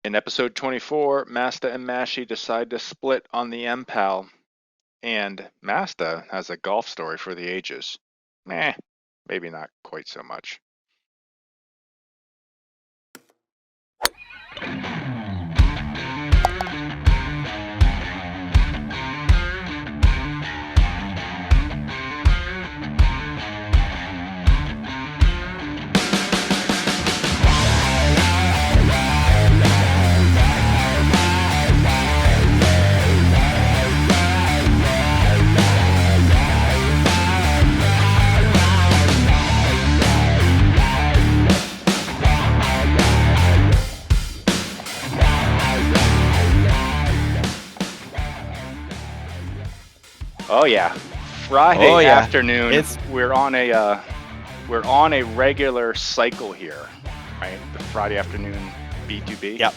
In episode 24, Masta and Mashie decide to split on the MPOW, and Masta has a golf story for the ages. Meh, maybe not quite so much. Oh yeah, Friday afternoon. We're on a regular cycle here, right? The Friday afternoon B2B. Yep.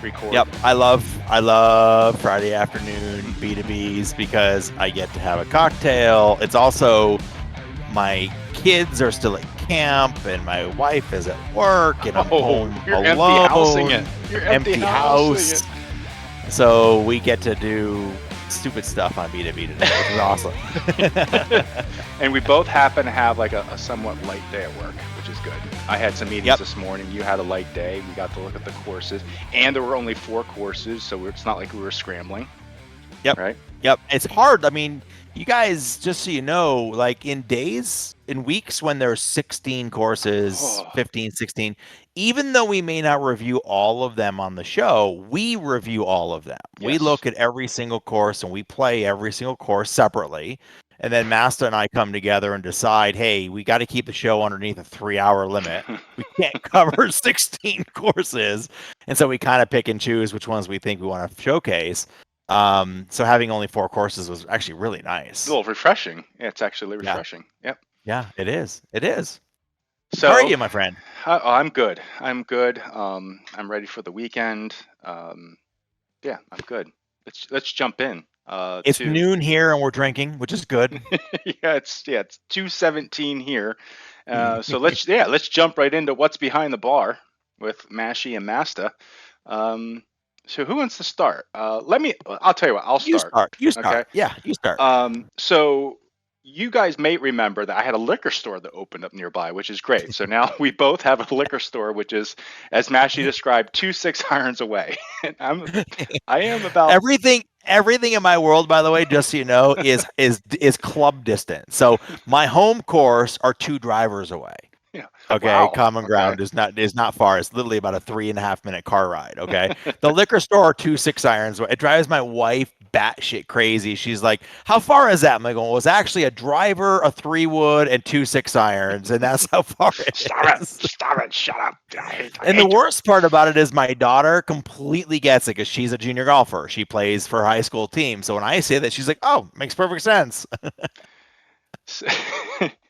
Record. Yep. I love Friday afternoon B2Bs because I get to have a cocktail. It's also my kids are still at camp and my wife is at work and I'm home you're alone. Empty housing it. You're empty house. So we get to do stupid stuff on B2B today, which is awesome. And we both happen to have like a somewhat light day at work, which is good. I had some meetings this morning. You had a light day. We got to look at the courses, and there were only 4 courses, so it's not like we were scrambling. Yep. Right? Yep. It's hard. I mean, you guys, just so you know, like in weeks when there's 16 courses, 15, 16, even though we may not review all of them on the show, we review all of them. Yes. We look at every single course and we play every single course separately. And then Masta and I come together and decide, hey, we got to keep the show underneath a 3-hour limit. We can't cover 16 courses. And so we kind of pick and choose which ones we think we want to showcase. So having only 4 courses was actually really nice. A little refreshing. Yeah, it's actually refreshing. Yep. Yeah, it is. It is. So, how are you, my friend? I'm good. I'm good. I'm ready for the weekend. Yeah, I'm good. Let's jump in. It's noon here and we're drinking, which is good. It's 2:17 here. So let's jump right into what's behind the bar with Mashie and Masta. So who wants to start? I'll tell you what, I'll start. You start. Okay? Yeah, you start. So you guys may remember that I had a liquor store that opened up nearby, which is great. So now we both have a liquor store, which is, as Mashie described, 2 6-irons away. And I am about everything in my world, by the way, just so you know, is club distance. So my home course are 2 drivers away. Yeah. Okay. Wow. Common ground is not far. It's literally about a 3.5-minute car ride. Okay. The liquor store are 2 6-irons. It drives my wife batshit crazy. She's like, "How far is that?" I'm like, "Well, it was actually a driver, a 3-wood, and 2 6-irons, and that's how far it is." Stop it! Shut up! And the worst part about it is my daughter completely gets it because she's a junior golfer. She plays for a high school team. So when I say that, she's like, "Oh, makes perfect sense."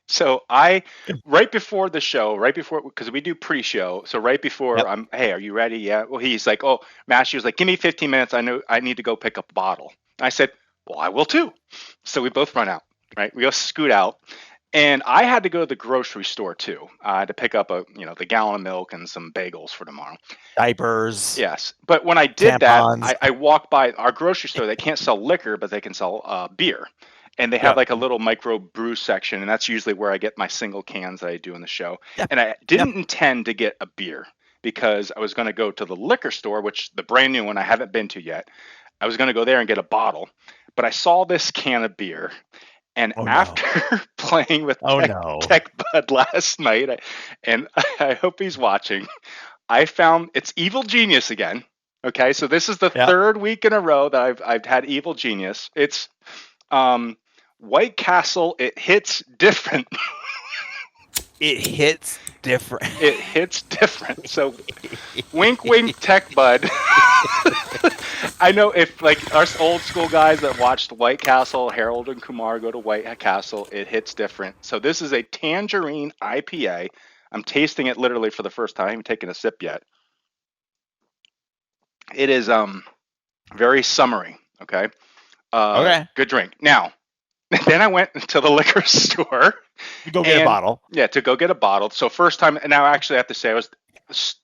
So right before the show, because we do pre-show, so right before hey, are you ready? Yeah. Well, he's like, oh, Mashie was like, give me 15 minutes. I know I need to go pick up a bottle. I said, well, I will too. So we both run out, right? We go scoot out. And I had to go to the grocery store too. I had to pick up the gallon of milk and some bagels for tomorrow. Diapers. Yes. But when I did that, I walked by our grocery store. They can't sell liquor, but they can sell beer. And they have like a little micro brew section, and that's usually where I get my single cans that I do in the show. Yep. And I didn't intend to get a beer because I was going to go to the liquor store, which the brand new one I haven't been to yet. I was going to go there and get a bottle, but I saw this can of beer. And after playing with Tech Bud last night, and I hope he's watching, I found it's Evil Genius again. Okay, so this is the 3rd week in a row that I've had Evil Genius. It's White Castle. It hits different. It hits different. It hits different. So, wink, wink, Tech Bud. I know if like us old school guys that watched White Castle, Harold and Kumar go to White Castle, it hits different. So this is a tangerine IPA. I'm tasting it literally for the first time. I haven't taken a sip yet. It is very summery. Okay. Good drink. Now, then I went to the liquor store. To go get a bottle. Yeah, to go get a bottle. So first time, and now actually I have to say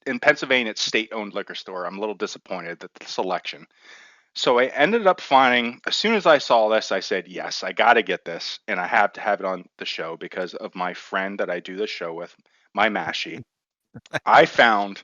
in Pennsylvania, it's state-owned liquor store. I'm a little disappointed at the selection. So I ended up finding, as soon as I saw this, I said, yes, I got to get this, and I have to have it on the show because of my friend that I do the show with, my Mashie. I found,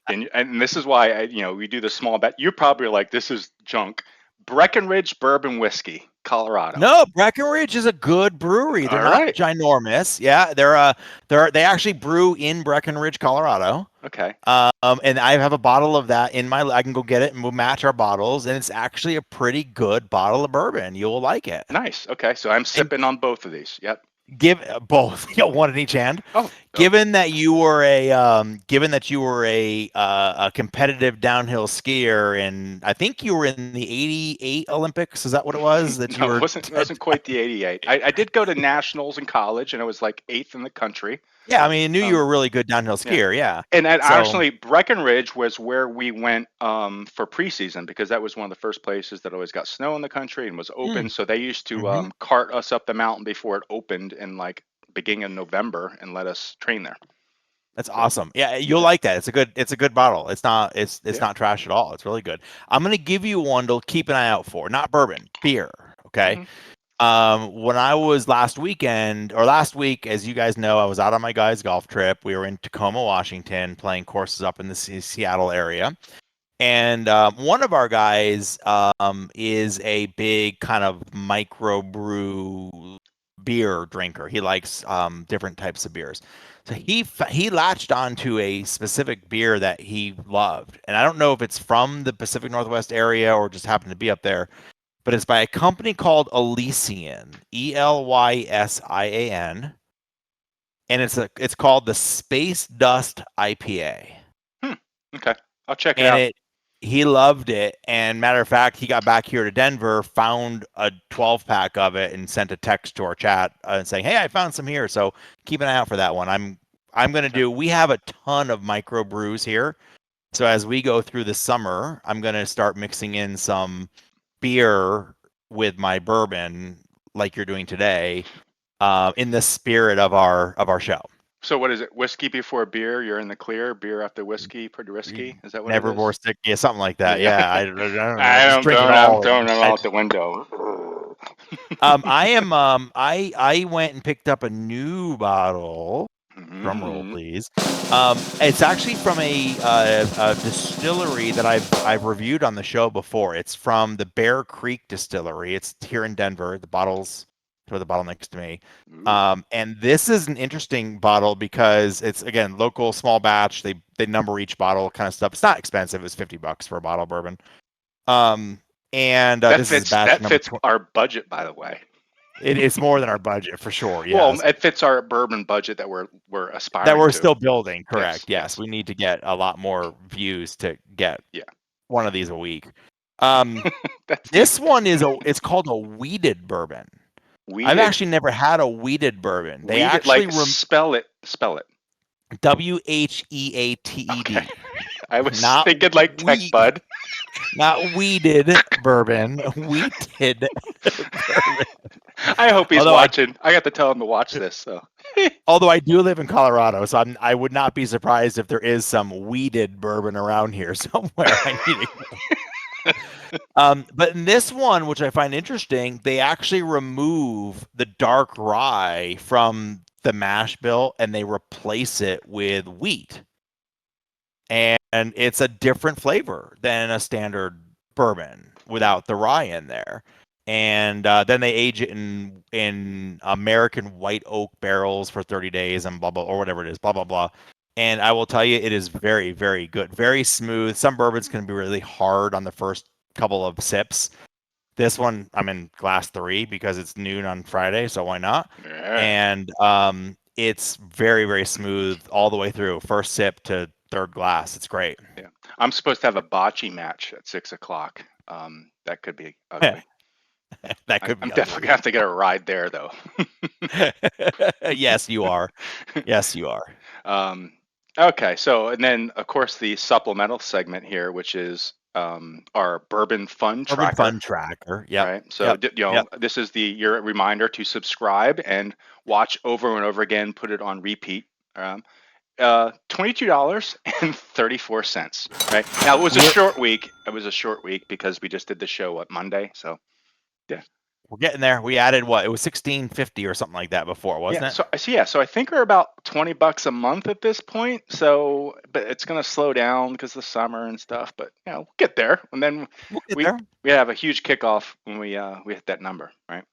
and this is why we do the small bet. You're probably like, this is junk. Breckenridge Bourbon Whiskey, Colorado. No, Breckenridge is a good brewery. They're not ginormous. Yeah, they actually brew in Breckenridge, Colorado. Okay. And I have a bottle of that in I can go get it and we'll match our bottles, and it's actually a pretty good bottle of bourbon. You'll like it. Nice. Okay, so I'm sipping on both of these. Yep. Give both, one in each hand. Given that you were a competitive downhill skier, and I think you were in the '88 Olympics. Is that what it was? That no, it wasn't quite the '88. I did go to nationals in college, and I was like 8th in the country. Yeah, I mean, I knew you were a really good downhill skier. Yeah. And actually, Breckenridge was where we went for preseason, because that was one of the first places that always got snow in the country and was open. So they used to cart us up the mountain before it opened in like beginning of November and let us train there. That's awesome. Yeah, you'll like that. It's a good bottle. It's not not trash at all. It's really good. I'm gonna give you one to keep an eye out for. Not bourbon, beer. Okay. When I was last week, as you guys know, I was out on my guys' golf trip. We were in Tacoma, Washington, playing courses up in the Seattle area. And one of our guys is a big kind of microbrew beer drinker. He likes different types of beers. So he latched onto a specific beer that he loved. And I don't know if it's from the Pacific Northwest area or just happened to be up there, but it's by a company called Elysian, Elysian, and it's called the Space Dust IPA. Okay, I'll check it out. He loved it, and matter of fact, he got back here to Denver, found a 12-pack of it, and sent a text to our chat saying, "Hey, I found some here." So keep an eye out for that one. I'm gonna do. We have a ton of microbrews here, so as we go through the summer, I'm gonna start mixing in some beer with my bourbon like you're doing today, in the spirit of our show. So what is it? Whiskey before beer, you're in the clear. Beer after whiskey, pretty risky. Is that what Never it is? more stick, yeah, something like that. Yeah, I don't know. I'm throwing them out the window. I went and picked up a new bottle. Drum roll, please. It's actually from a distillery that I've reviewed on the show before. It's from the Bear Creek Distillery. It's here in Denver. The bottle's to the bottle next to me. And this is an interesting bottle because it's, again, local, small batch. They number each bottle, kind of stuff. It's not expensive. It's $50 for a bottle of bourbon. And that fits our budget, by the way. It's more than our budget for sure. Yes. Well, it fits our bourbon budget that we're aspiring that we're to. Still building. Correct. Yes. We need to get a lot more views to get one of these a week. This one it's called a weeded bourbon. I've actually never had a weeded bourbon. They actually spell it. WHEATED. Okay. I was thinking like tech bud. Not weeded bourbon. Wheated bourbon. I hope he's watching. I got to tell him to watch this. So. Although I do live in Colorado, so I would not be surprised if there is some weeded bourbon around here somewhere. I need to but in this one, which I find interesting, they actually remove the dark rye from the mash bill and they replace it with wheat. And it's a different flavor than a standard bourbon without the rye in there. And then they age it in American white oak barrels for 30 days and blah, blah, or whatever it is, blah, blah, blah. And I will tell you, it is very, very good. Very smooth. Some bourbons can be really hard on the first couple of sips. This one, I'm in glass 3 because it's noon on Friday, so why not? Yeah. And it's very, very smooth all the way through. First sip to third glass. It's great. Yeah. I'm supposed to have a bocce match at 6:00. That could be ugly. I'm definitely gonna have to get a ride there, though. Yes, you are. Yes, you are. Okay, so and then of course the supplemental segment here, which is our bourbon fun tracker. Fun tracker. Yeah. Right. So this is your reminder to subscribe and watch over and over again. Put it on repeat. $22.34. Right now, it was a short week. It was a short week because we just did the show at Monday. So, yeah, we're getting there. We added what? It was $16.50 or something like that before, wasn't it? So I think we're about $20 a month at this point. So, but it's gonna slow down because of the summer and stuff. But we'll get there, and then we have a huge kickoff when we hit that number, right?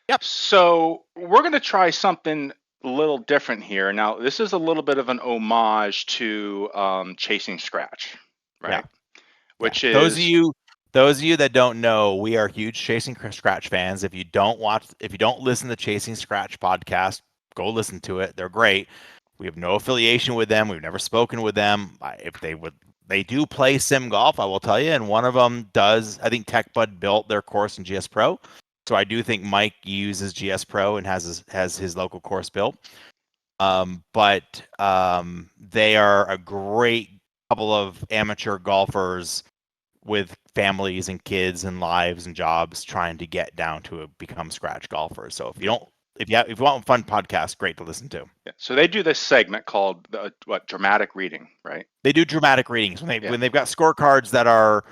Yep. So we're gonna try something a little different here. Now, this is a little bit of an homage to Chasing Scratch, right? Yeah. Which is those of you that don't know, we are huge Chasing Scratch fans. If you don't listen to Chasing Scratch podcast, go listen to it. They're great. We have no affiliation with them. We've never spoken with them. If they do play sim golf, I will tell you, and one of them does. I think TechBud built their course in GS Pro. So I do think Mike uses GS Pro and has his local course built. But they are a great couple of amateur golfers with families and kids and lives and jobs trying to get down to become scratch golfers. So if you want a fun podcast, great to listen to. Yeah. So they do this segment called dramatic reading, right? They do dramatic readings when they've got scorecards that are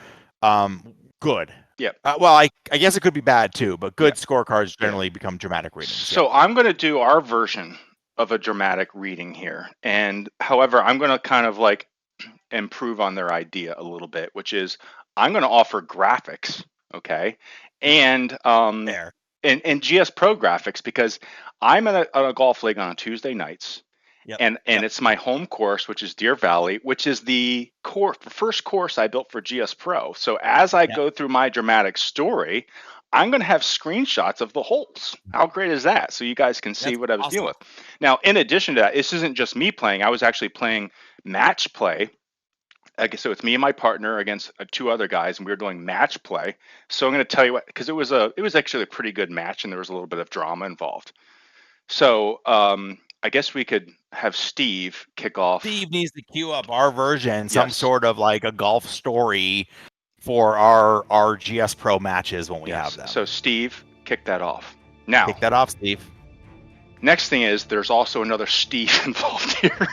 good. Yeah. Well, I guess it could be bad too, but good scorecards generally become dramatic readings. So I'm going to do our version of a dramatic reading here, and however, I'm going to kind of like improve on their idea a little bit, which is I'm going to offer graphics, okay, and GS Pro graphics because I'm at a golf league on Tuesday nights. And it's my home course, which is Deer Valley, which is the first course I built for GS Pro. So as I go through my dramatic story, I'm going to have screenshots of the holes. How great is that? So you guys can see what I was dealing with. Now, in addition to that, this isn't just me playing. I was actually playing match play. So it's me and my partner against two other guys, and we were doing match play. So I'm going to tell you what, because it was actually a pretty good match, and there was a little bit of drama involved. So I guess we could have Steve kick off. Steve needs to queue up our version, some sort of like a golf story for our GS Pro matches when we have them. So Steve, kick that off. Now, kick that off, Steve. Next thing is there's also another Steve involved here.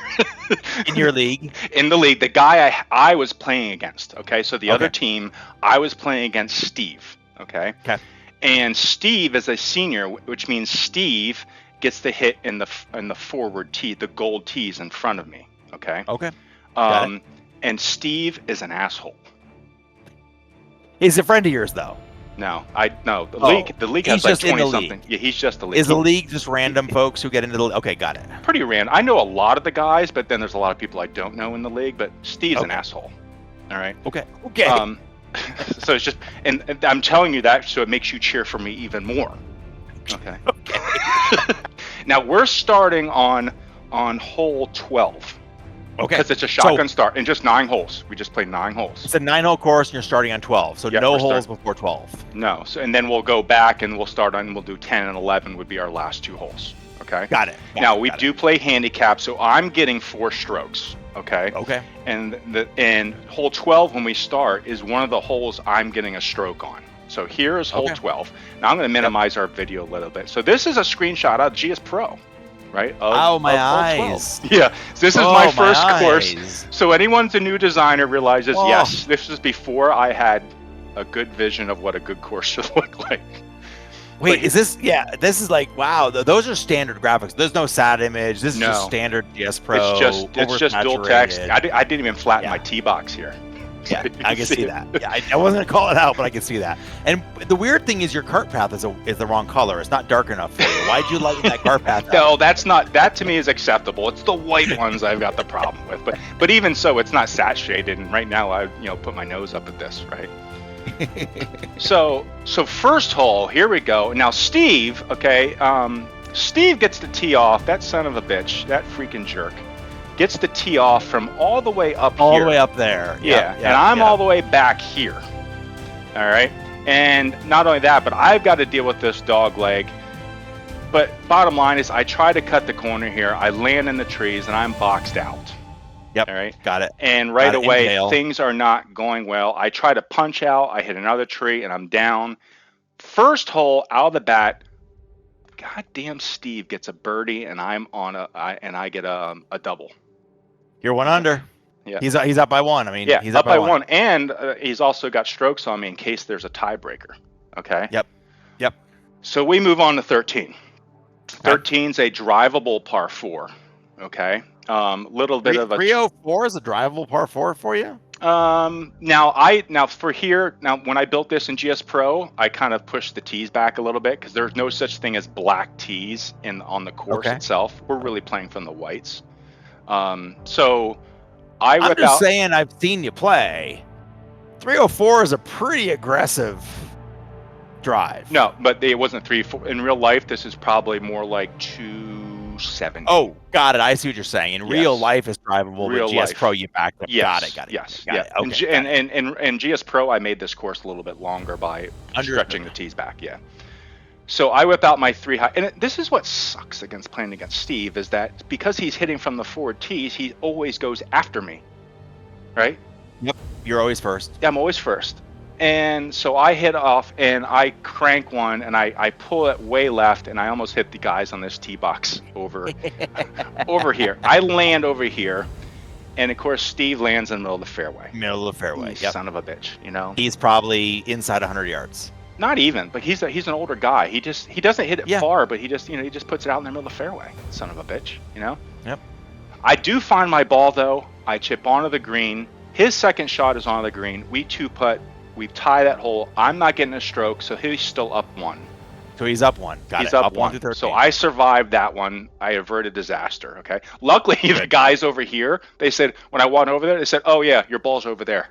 In your league? In the league, the guy I was playing against. Okay, so the other team, I was playing against Steve. Okay. And Steve is a senior, which means Steve gets the hit in the forward tee, the gold tees in front of me. Okay. And Steve is an asshole. He's a friend of yours, though. No. The league has like 20 something. Yeah, he's just the league. Is the league just random folks who get into the league? Okay, got it. Pretty random. I know a lot of the guys, but then there's a lot of people I don't know in the league. But Steve's an asshole. All right. Okay. So it's just, and I'm telling you that so it makes you cheer for me even more. Okay. Now we're starting on hole 12. Okay. Because it's a shotgun start and just 9 holes. We just played 9 holes. It's a 9-hole course and you're starting on 12. So no holes before 12. No. So and then we'll go back and we'll do 10 and 11 would be our last 2 holes. Okay. Got it. Now we do play handicap, so I'm getting 4 strokes. Okay. And hole 12 when we start is one of the holes I'm getting a stroke on. So here is hole 12. Now I'm going to minimize our video a little bit. So this is a screenshot of GS Pro, right? My eyes. Yeah, so this is my first course. So anyone's a new designer realizes, yes, this is before I had a good vision of what a good course should look like. Wait, is this? Yeah, this is like, wow. Those are standard graphics. There's no SAT image. This is just standard GS Pro. It's just dual text. I didn't even flatten my tee box here. Yeah, I can see that. Yeah, I wasn't gonna call it out, but I can see that. And the weird thing is, your cart path is the wrong color. It's not dark enough for you. Why'd you lighten that cart path? No, that's not. That to me is acceptable. It's the white ones I've got the problem with. But even so, it's not sat shaded. And right now, I put my nose up at this, right? So first hole, here we go. Now Steve, Steve gets the tee off. That son of a bitch, that freaking jerk, gets the tee off from all the way up here. All the way up there. Yeah, and I'm all the way back here. All right, and not only that, but I've got to deal with this dog leg. But bottom line is, I try to cut the corner here. I land in the trees, and I'm boxed out. Yep. All right. Got it. And right away, things are not going well. I try to punch out. I hit another tree, and I'm down. First hole out of the bat, goddamn Steve gets a birdie, and I get a double. You're one under. Yeah, he's up by one. I mean, yeah, he's up by one, and he's also got strokes on me in case there's a tiebreaker. Okay. Yep. So we move on to 13. 13's a drivable par 4. Okay. Little bit of a 304 is a drivable par 4 for you. Now when I built this in GS Pro, I kind of pushed the tees back a little bit because there's no such thing as black tees on the course itself. We're really playing from the whites. So I'm just saying, I've seen you play. 304 is a pretty aggressive drive. No, but it wasn't 3-4 in real life. This is probably more like 270. Oh, got it. I see what you're saying. In real life, it's drivable. With GS Pro, you backed up. Yes. Got it. Yes. Got it. Okay. And GS Pro, I made this course a little bit longer by stretching the tees back. Yeah. So I whip out my 3 high, and this is what sucks against playing against Steve, is that because he's hitting from the forward tees, he always goes after me, right? Yep. You're always first. Yeah, I'm always first. And so I hit off and I crank one and I pull it way left and I almost hit the guys on this tee box over here. I land over here, and of course Steve lands in the middle of the fairway. Yep. Son of a bitch, you know. He's probably inside 100 yards. Not even, but he's an older guy. He doesn't hit it far, but he just puts it out in the middle of the fairway. Son of a bitch, you know. Yep. I do find my ball though. I chip onto the green. His second shot is on the green. We 2-putt. We tie that hole. I'm not getting a stroke, so he's still up 1. So he's up 1. He's up 1. So I survived that one. I averted disaster. Okay. Luckily, the guys over here, they said when I went over there, they said, "Oh yeah, your ball's over there."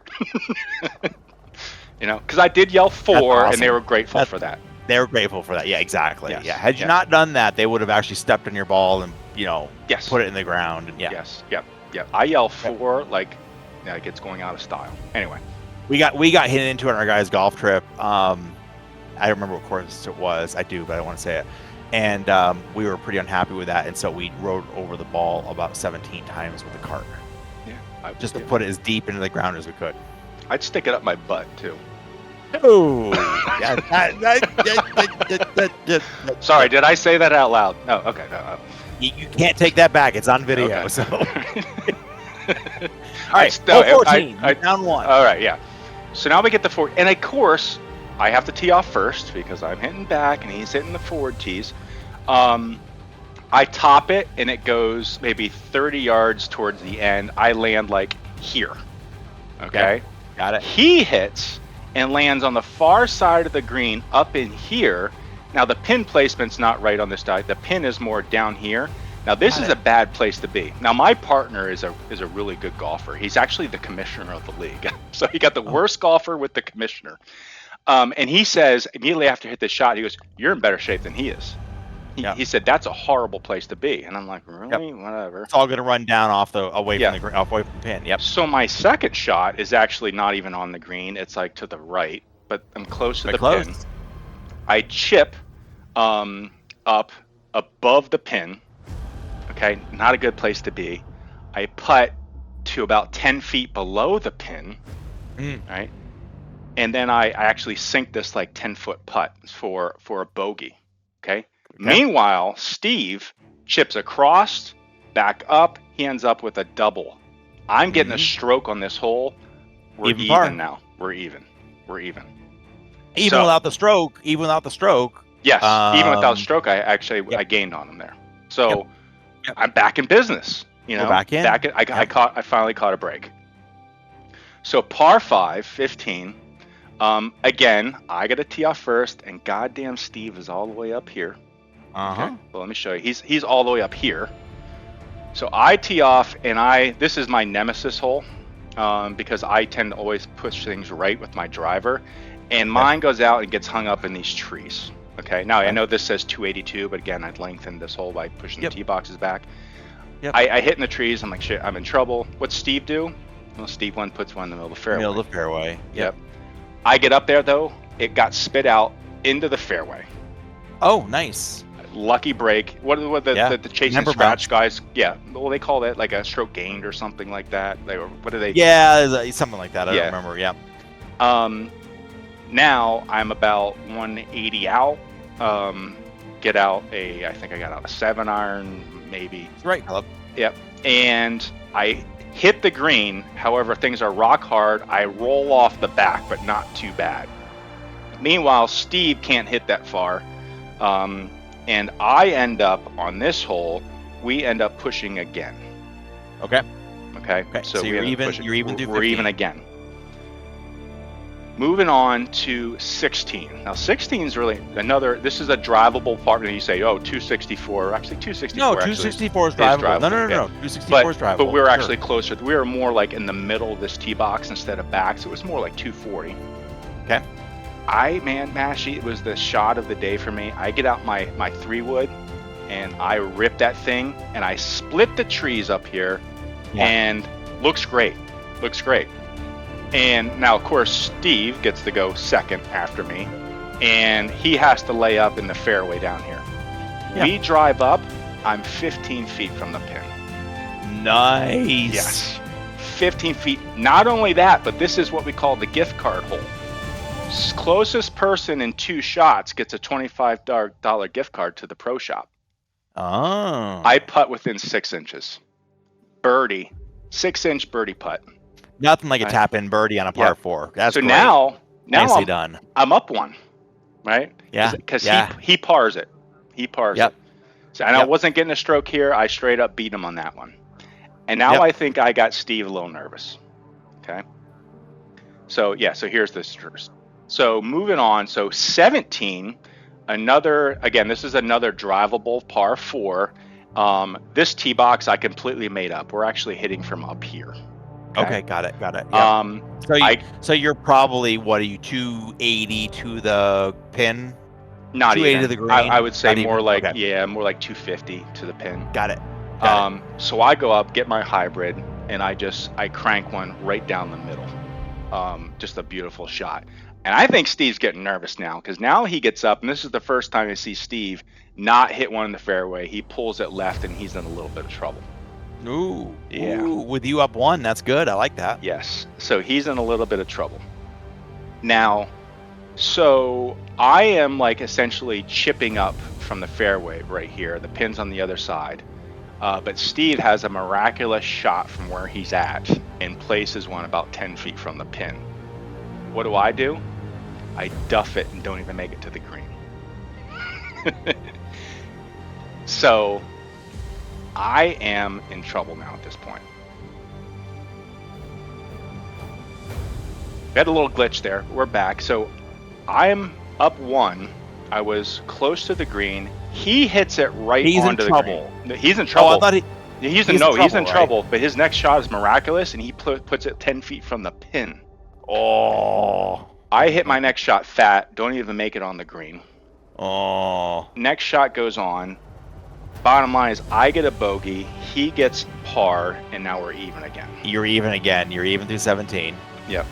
You know, because I did yell 4, and they were grateful for that. They were grateful for that. Yeah, exactly. Yes. Yeah. Had you not done that, they would have actually stepped on your ball and put it in the ground. And Yes. Yep. I yell 4 like it's going out of style. Anyway. We got hit into it on our guys' golf trip. I don't remember what course it was. I do, but I don't want to say it. And we were pretty unhappy with that, and so we rode over the ball about 17 times with the cart. Yeah. Just to put it as deep into the ground as we could. I'd stick it up my butt too. Oh. Sorry, did I say that out loud? No. Okay. No. You can't take that back. It's on video. Okay. So. All right. 14. Down 1. All right. Yeah. So now we get the 4, and of course I have to tee off first because I'm hitting back and he's hitting the forward tees. I top it and it goes maybe 30 yards towards the end. I land like here. Okay. Got it. He hits and lands on the far side of the green up in here. Now the pin placement's not right on this side. The pin is more down here. Now this is a bad place to be. Now my partner is a really good golfer. He's actually the commissioner of the league. So he got the worst golfer with the commissioner. And he says immediately after I hit this shot, he goes, "You're in better shape than he is." He said that's a horrible place to be. And I'm like, really? Whatever. It's all going to run down away from the pin. Yep. So my second shot is actually not even on the green. It's like to the right, but I'm close to the pin. I chip up above the pin. Okay, not a good place to be. I putt to about 10 feet below the pin, right? And then I actually sink this like 10-foot putt for a bogey, okay? Meanwhile, Steve chips across, back up. He ends up with a double. I'm getting a stroke on this hole. We're even now. We're even. Even without the stroke. Yes, even without the stroke, I gained on him there. So I'm back in business. You know, back in. I finally caught a break. So par 5, 15. Again, I got to tee off first, and goddamn Steve is all the way up here. Okay. Well, let me show you. He's all the way up here. So I tee off, and this is my nemesis hole, because I tend to always push things right with my driver, and mine goes out and gets hung up in these trees. Okay. Now I know this says 282, but again, I'd lengthened this hole by pushing the tee boxes back. I hit in the trees. I'm like, shit, I'm in trouble. What's Steve do? Well, Steve puts one in the middle of the fairway. Middle of the fairway. Yep. I get up there though. It got spit out into the fairway. Oh, nice. Lucky break. What the chase and scratch guys? Yeah. Well, they call that like a stroke gained or something like that. What do they? Yeah, something like that. I don't remember. Yeah. Now I'm about 180 out. get out I think I got out a 7-iron, maybe. That's right, Club. Yep. And I hit the green. However, things are rock hard. I roll off the back, but not too bad. Meanwhile, Steve can't hit that far. And I end up on this hole, we end up pushing again. Okay. So you're even. You're even. We're even again. Moving on to 16. Now 16 is really another. This is a drivable part. And you say, oh, 264. Actually, 264. No, 264 is drivable. No. 264 is drivable. But we're actually closer. We were more like in the middle of this tee box instead of back. So it was more like 240. Okay. Mashie, it was the shot of the day for me. I get out my 3-wood and I rip that thing and I split the trees up here. Yeah. And looks great. And now, of course, Steve gets to go second after me, and he has to lay up in the fairway down here. Yeah. We drive up. I'm 15 feet from the pin. Nice. Yes. 15 feet. Not only that, but this is what we call the gift card hole. Closest person in 2 shots gets a $25 gift card to the pro shop. Oh. I putt within 6 inches. Birdie. 6-inch birdie putt. Nothing like a tap-in birdie on a par 4. That's so great. now nicely done. I'm up 1, right? Yeah. Because he pars it. So I wasn't getting a stroke here. I straight up beat him on that one. And now I think I got Steve a little nervous. Okay. So here's this first. So moving on. So 17, this is another drivable par 4. This tee box I completely made up. We're actually hitting from up here. Okay, got it. Yeah. So you're probably, what are you, 280 to the pin? Not 280 even. To the green? I would say more like, okay. More like 250 to the pin. Got it. So I go up, get my hybrid, and I crank one right down the middle. Just a beautiful shot. And I think Steve's getting nervous now, because now he gets up, and this is the first time I see Steve not hit one in the fairway. He pulls it left, and he's in a little bit of trouble. Ooh. Yeah. Ooh, with you up 1, that's good. I like that. Yes. So he's in a little bit of trouble. Now, so I am like essentially chipping up from the fairway right here. The pin's on the other side. But Steve has a miraculous shot from where he's at and places one about 10 feet from the pin. What do? I duff it and don't even make it to the green. So I am in trouble now at this point. We had a little glitch there. We're back. So I'm up 1. I was close to the green. He hits it right onto the green. He's in trouble. Oh, I thought he's in trouble. But his next shot is miraculous, and he puts it 10 feet from the pin. Oh. I hit my next shot fat. Don't even make it on the green. Oh. Next shot goes on. Bottom line is I get a bogey, he gets par, and now we're even again. You're even again. You're even through 17. Yep.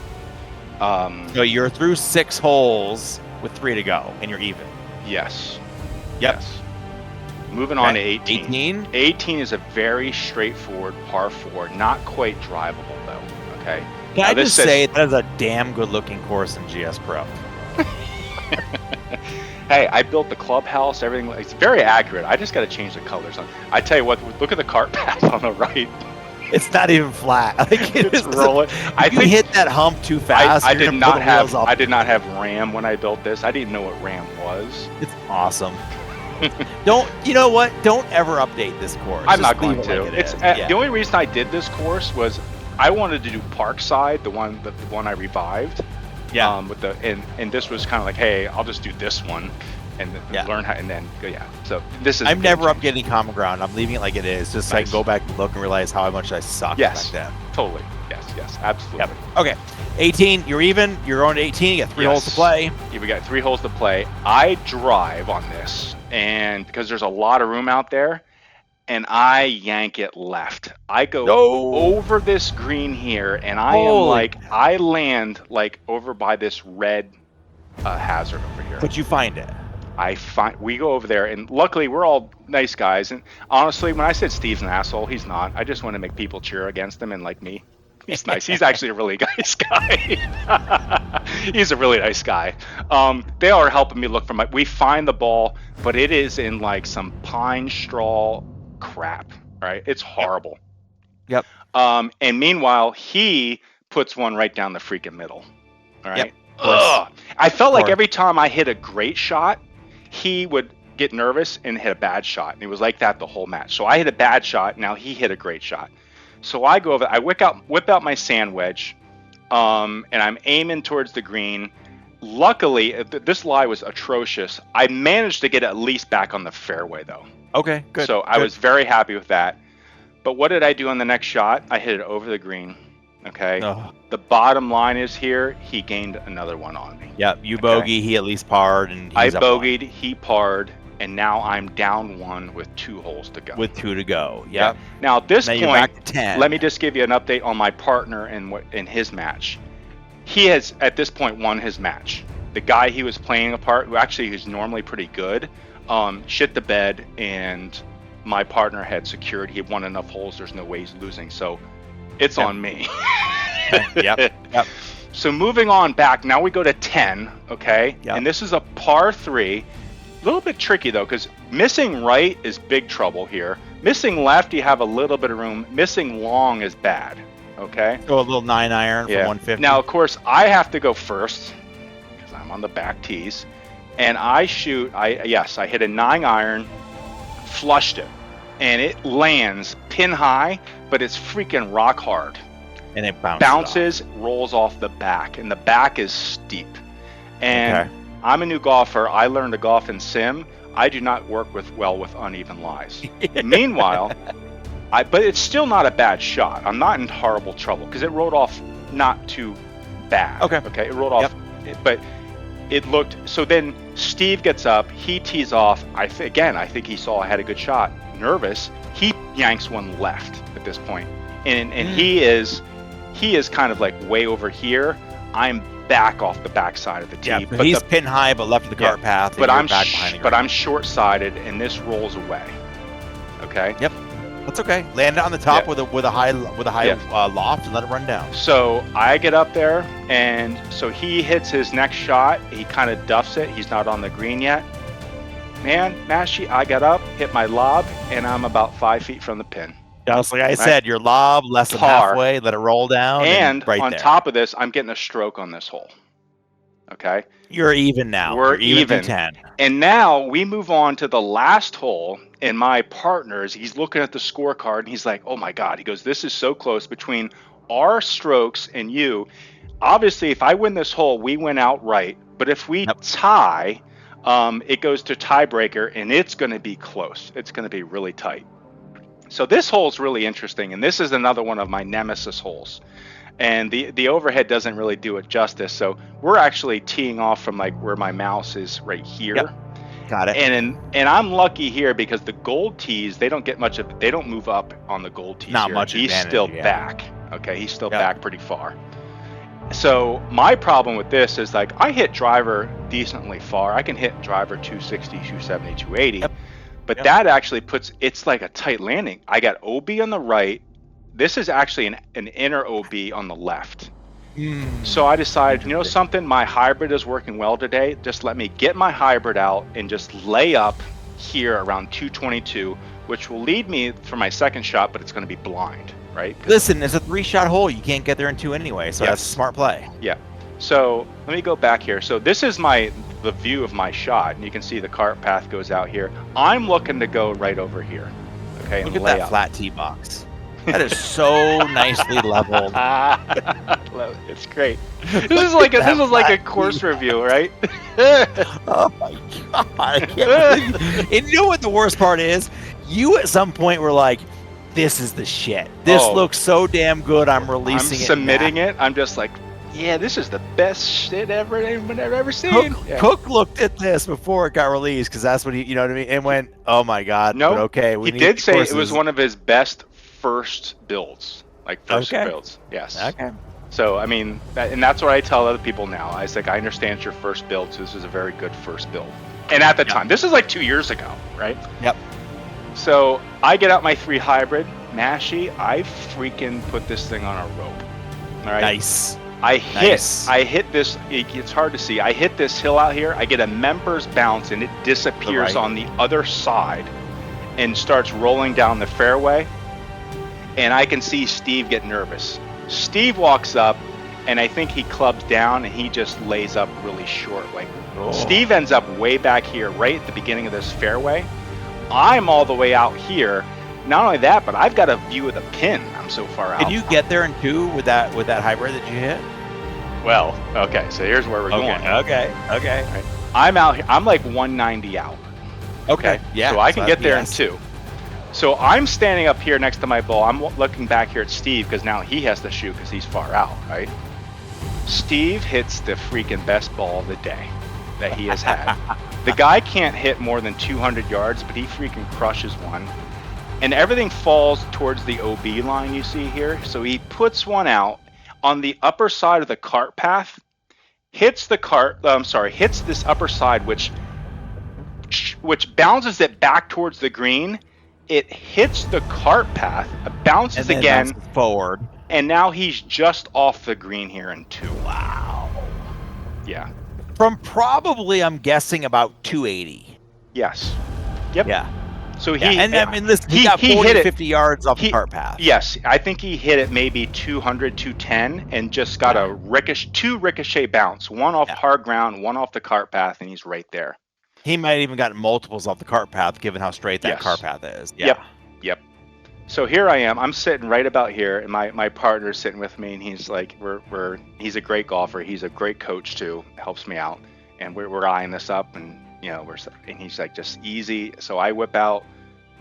So you're through 6 holes with 3 to go, and you're even. Yes. Yep. Yes. Moving on to 18. 18? 18 is a very straightforward par 4, not quite drivable though. Okay. Can I just say that is a damn good-looking course in GS Pro. Hey, I built the clubhouse, everything. It's very accurate. I just got to change the colors. I tell you what, look at the cart path on the right. It's not even flat. Like it's rolling. I think hit that hump too fast. I did not have RAM when I built this. I didn't know what RAM was. It's awesome. You know what? Don't ever update this course. I'm not going to. The only reason I did this course was I wanted to do Parkside, the one I revived. Yeah. And this was kind of like, hey, I'll just do this one, and learn how, and then So this is. I'm never updating Common Ground. I'm leaving it like it is, just so I can go back and look and realize how much I sucked back then. Totally. Yes, absolutely. Yep. Okay, 18. You're even. You're on to 18. You got 3 holes to play. Yeah, we got 3 holes to play. I drive on this, and because there's a lot of room out there, and I yank it left. I go over this green here, and I land like over by this red hazard over here. But you find it. We go over there, and luckily we're all nice guys. And honestly, when I said Steve's an asshole, he's not. I just want to make people cheer against him and like me. He's nice. He's actually a really nice guy. He's a really nice guy. They are helping me look for we find the ball, but it is in like some pine straw crap, right? It's horrible. Yep. And meanwhile, he puts one right down the freaking middle. All right. Yep. Ugh. I felt like every time I hit a great shot, he would get nervous and hit a bad shot. And it was like that the whole match. So I hit a bad shot. Now he hit a great shot. So I go over, I whip out my sand wedge, and I'm aiming towards the green. Luckily, this lie was atrocious. I managed to get at least back on the fairway, though. Okay, good. So I was very happy with that. But what did I do on the next shot? I hit it over the green. Okay. Oh. The bottom line is here, he gained another one on me. Yep. You bogey, he at least parred, and I bogeyed, he parred, and now I'm down one with 2 holes to go. With 2 to go. Yep. Yeah. Now at this now point, you're back to 10. Let me just give you an update on my partner in his match. He has at this point won his match. The guy he was playing apart, who actually is normally pretty good, shit the bed, and my partner had secured. He had won enough holes. There's no way he's losing. So it's on me. Yep. So moving on back, now we go to 10, okay? Yep. And this is a par 3. A little bit tricky, though, because missing right is big trouble here. Missing left, you have a little bit of room. Missing long is bad, okay? So a little 9-iron from 150. Now, of course, I have to go first because I'm on the back tees. And I shoot, I hit a 9-iron, flushed it. And it lands pin high, but it's freaking rock hard. And it bounces, rolls off the back, and the back is steep. And I'm a new golfer. I learned to golf in sim. I do not work well with uneven lies. Meanwhile, but it's still not a bad shot. I'm not in horrible trouble because it rolled off not too bad. Okay, it rolled off, but it looked. So then Steve gets up. He tees off. I think he saw I had a good shot. Nervous, he yanks one left at this point, and he is kind of like way over here. I'm back off the backside of the tee. Yeah, but he's pin high, but left of the cart path. But I'm short-sided, and this rolls away. Okay. Yep. That's okay. Land it on the top with a high loft and let it run down. So I get up there, and so he hits his next shot. He kind of duffs it. He's not on the green yet. Man, Mashie, I got up, hit my lob, and I'm about 5 feet from the pin. Just like I said, your lob less than halfway, let it roll down. And right on top of this, I'm getting a stroke on this hole. Okay? You're even now. We're even. 10. And now we move on to the last hole, and my partner's, he's looking at the scorecard, and he's like, oh my God. He goes, this is so close between our strokes and you. Obviously, if I win this hole, we win outright. But if we tie, it goes to tiebreaker, and it's going to be close. It's going to be really tight. So this hole is really interesting, and this is another one of my nemesis holes. And the overhead doesn't really do it justice. So we're actually teeing off from like where my mouse is right here. Yep. Got it. And I'm lucky here because the gold tees, they don't get much of, they don't move up on the gold tees. Not here. much. He's still back. Okay, he's still back pretty far. So my problem with this is like I hit driver decently far. I can hit driver 260, 270, 280. But that actually it's like a tight landing. I got OB on the right. This is actually an inner OB on the left. So I decided, you know something? My hybrid is working well today. Just let me get my hybrid out and just lay up here around 222, which will lead me for my second shot, but it's going to be blind, right? Listen, it's a 3-shot hole. You can't get there in 2 anyway, so that's a smart play. Yeah. So let me go back here. So this is the view of my shot, and you can see the cart path goes out here. I'm looking to go right over here. Okay, look at that flat tee box. That is so nicely leveled. It's great. This is like a course review, right? Oh my God! I can't believe. And you know what the worst part is? You at some point were like, "This is the shit. This looks so damn good. I'm releasing it. I'm submitting it. I'm just like, yeah, this is the best shit anyone I've ever seen." Cook looked at this before it got released because that's what he, you know what I mean, and went, "Oh my God!" No, okay. He did say it was one of his best first builds, builds. Yes. Okay. So I mean, and that's what I tell other people now. I was like, I understand it's your first build, so this is a very good first build. And at the time, this is like 2 years ago, right? Yep. So I get out my 3 hybrid Mashie. I freaking put this thing on a rope. All right. Nice. I hit this. It's hard to see. I hit this hill out here. I get a member's bounce, and it disappears on the other side, and starts rolling down the fairway. And I can see Steve get nervous. Steve walks up, and I think he clubs down, and he just lays up really short. Like Steve ends up way back here, right at the beginning of this fairway. I'm all the way out here. Not only that, but I've got a view of the pin. I'm so far out. Can you get there in 2 with that hybrid that you hit? Well, okay. So here's where we're going. Okay. Right. I'm out here. I'm like 190 out. Okay. Yeah. So I can get there in 2. So I'm standing up here next to my ball. I'm looking back here at Steve because now he has to shoot because he's far out, right? Steve hits the freaking best ball of the day that he has had. The guy can't hit more than 200 yards, but he freaking crushes one. And everything falls towards the OB line you see here. So he puts one out on the upper side of the cart path, hits this upper side, which bounces it back towards the green. It hits the cart path, bounces again forward, and now he's just off the green here in 2. Wow. Yeah. From probably, I'm guessing, about 280. Yes. Yep. Yeah. So he listen, he got 40, 50 yards off the cart path. Yes, I think he hit it maybe 200, 210, and just got two ricochet bounce, one off hard ground, one off the cart path, and he's right there. He might have even gotten multiples off the cart path, given how straight that cart path is. Yeah. Yep. So here I am. I'm sitting right about here, and my partner's sitting with me, and he's like, he's a great golfer. He's a great coach too. Helps me out, and we're eyeing this up, and and he's like, just easy. So I whip out.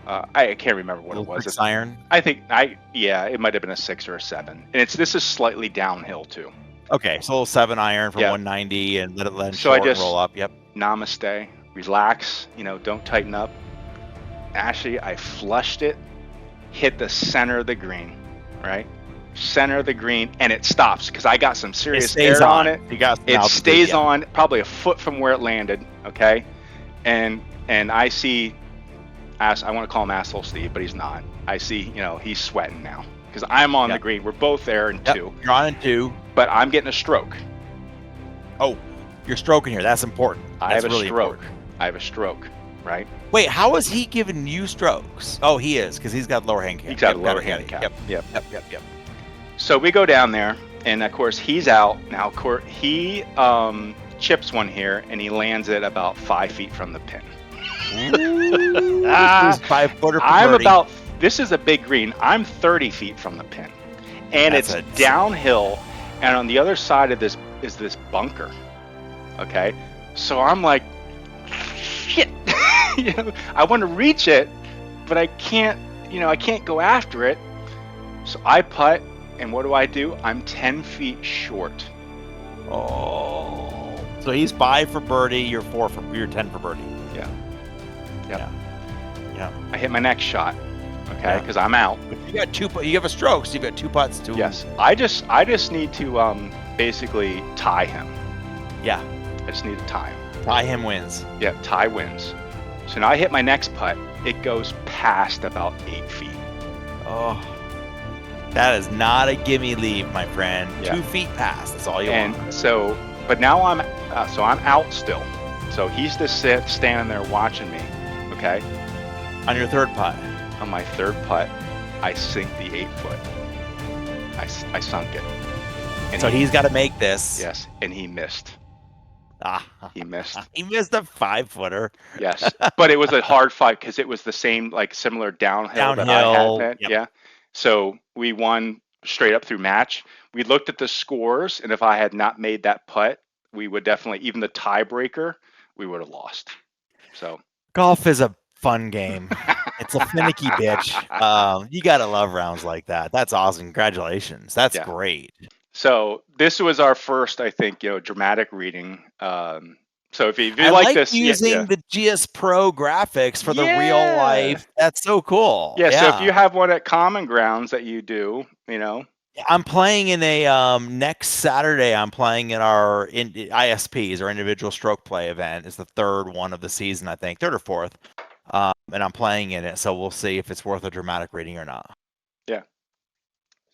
I can't remember what it was. 6 iron. I think it might have been a 6 or a 7, and this is slightly downhill too. Okay, so a little 7 iron for 190, and let it short and roll up. Yep. Namaste. Relax. Don't tighten up. Actually, I flushed it, hit the center of the green, right? Center of the green, and it stops because I got some serious air on it. It stays on probably a foot from where it landed. Okay, and I see. I want to call him Asshole Steve, but he's not. I see, he's sweating now because I'm on the green. We're both there in 2. You're on in 2, but I'm getting a stroke. Oh, you're stroking here. That's important. I have a stroke, right? Wait, how is he giving you strokes? Oh, he is, because he's got lower handicap. He's got a lower handicap. Yep. So we go down there, and of course he's out now. Of course he chips one here, and he lands it about 5 feet from the pin. Ooh, 5-footer. This is a big green. I'm 30 feet from the pin, and it's downhill, and on the other side of this is this bunker. Okay, so I'm like, shit. I want to reach it, but I can't. I can't go after it. So I putt, and what do? I'm 10 feet short. Oh, so he's 5 for birdie. You're 10 for birdie. Yeah. I hit my next shot. Okay, because I'm out. But you got 2. You have a stroke, so you've got 2 putts too. Yes. I just need to basically tie him. Yeah. I just need to tie him. Tie him wins. Yeah, tie wins. So now I hit my next putt. It goes past about 8 feet. Oh, that is not a gimme leave, my friend. Yeah. 2 feet past. That's all you want. And so, but now I'm out still. So he's just standing there watching me. Okay. On your 3rd putt. On my 3rd putt, I sink the 8-foot. I sunk it. And so he's got to make this. Yes, and he missed. He missed. He missed a 5-footer. Yes, but it was a hard fight because it was the same, similar downhill that I had. Yep. Yeah. So we won straight up through match. We looked at the scores, and if I had not made that putt, we would definitely, even the tiebreaker, we would have lost. So golf is a fun game. It's a finicky bitch. You gotta love rounds like that. That's awesome. Congratulations. That's great. So this was our first, I think, dramatic reading. So if you I like this, using the GS Pro graphics for the real life. That's so cool. Yeah. So if you have one at Common Grounds that you do, I'm playing in a next Saturday. I'm playing in our ISPs, our individual stroke play event. It's the 3rd one of the season, I think, 3rd or 4th. And I'm playing in it, so we'll see if it's worth a dramatic reading or not. Yeah.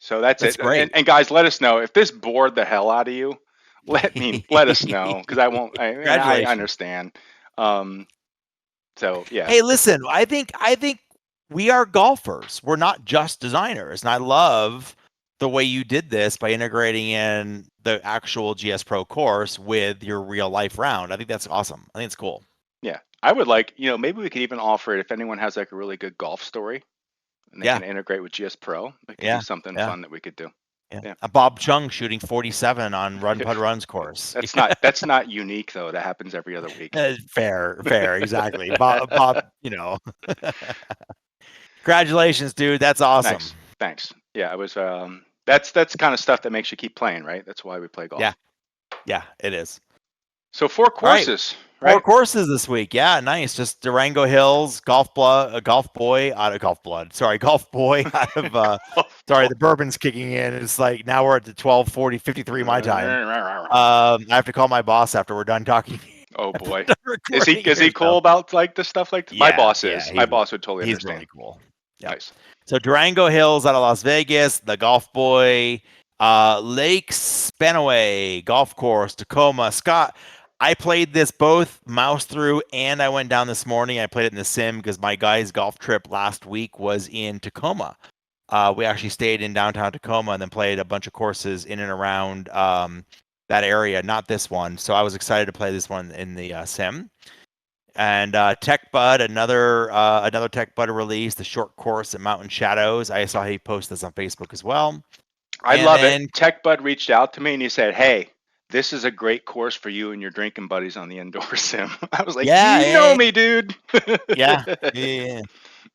So that's it. Great. And guys, let us know if this bored the hell out of you. Let us know, because I won't. I understand. So yeah. Hey, listen, I think we are golfers. We're not just designers, and I love the way you did this by integrating in the actual GS Pro course with your real life round. I think that's awesome. I think it's cool. Yeah, I would like, maybe we could even offer it if anyone has like a really good golf story and they can integrate with GS Pro. It could be something fun that we could do. Yeah. A Bob Chung shooting 47 on Run Pud Runs course. That's not unique though. That happens every other week. Fair, exactly. Bob, Congratulations, dude. That's awesome. Nice. Thanks. Yeah, I was. That's kind of stuff that makes you keep playing, right? That's why we play golf. Yeah, it is. So 4 courses, right? 4 courses this week. Yeah, nice. Just Durango Hills, Golf Boy out of Golf Boy out of the bourbon's kicking in. It's like now we're at the 12:40, 53 my time. I have to call my boss after we're done talking. Oh boy, is he cool about like the stuff like my boss is? My boss would totally understand. He's really cool. Yeah. Nice. So Durango Hills out of Las Vegas, the Golf Boy, Lake Spanaway Golf Course, Tacoma. Scott, I played this both mouse through and I went down this morning. I played it in the sim because my guy's golf trip last week was in Tacoma. We actually stayed in downtown Tacoma and then played a bunch of courses in and around that area, not this one. So I was excited to play this one in the sim. And Tech Bud, another Tech Bud release, the short course at Mountain Shadows. I saw he posted this on Facebook as well. I love it. Tech Bud reached out to me and he said, "Hey, this is a great course for you and your drinking buddies on the indoor sim." I was like, you know me, dude. Yeah. And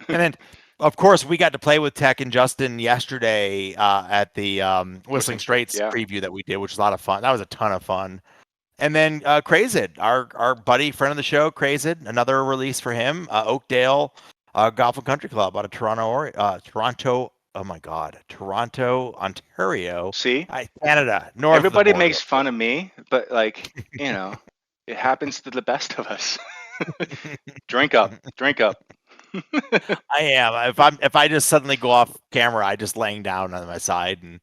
then, of course, we got to play with Tech and Justin yesterday at the Whistling Straits preview that we did, which was a lot of fun. That was a ton of fun. And then Crazed, our buddy, friend of the show, Crazed, another release for him, Oakdale Golf and Country Club out of Toronto. Oh my God, Toronto, Ontario. See, Canada, north. Everybody makes fun of me, but like it happens to the best of us. Drink up. I am. If I just suddenly go off camera, I just laying down on my side and.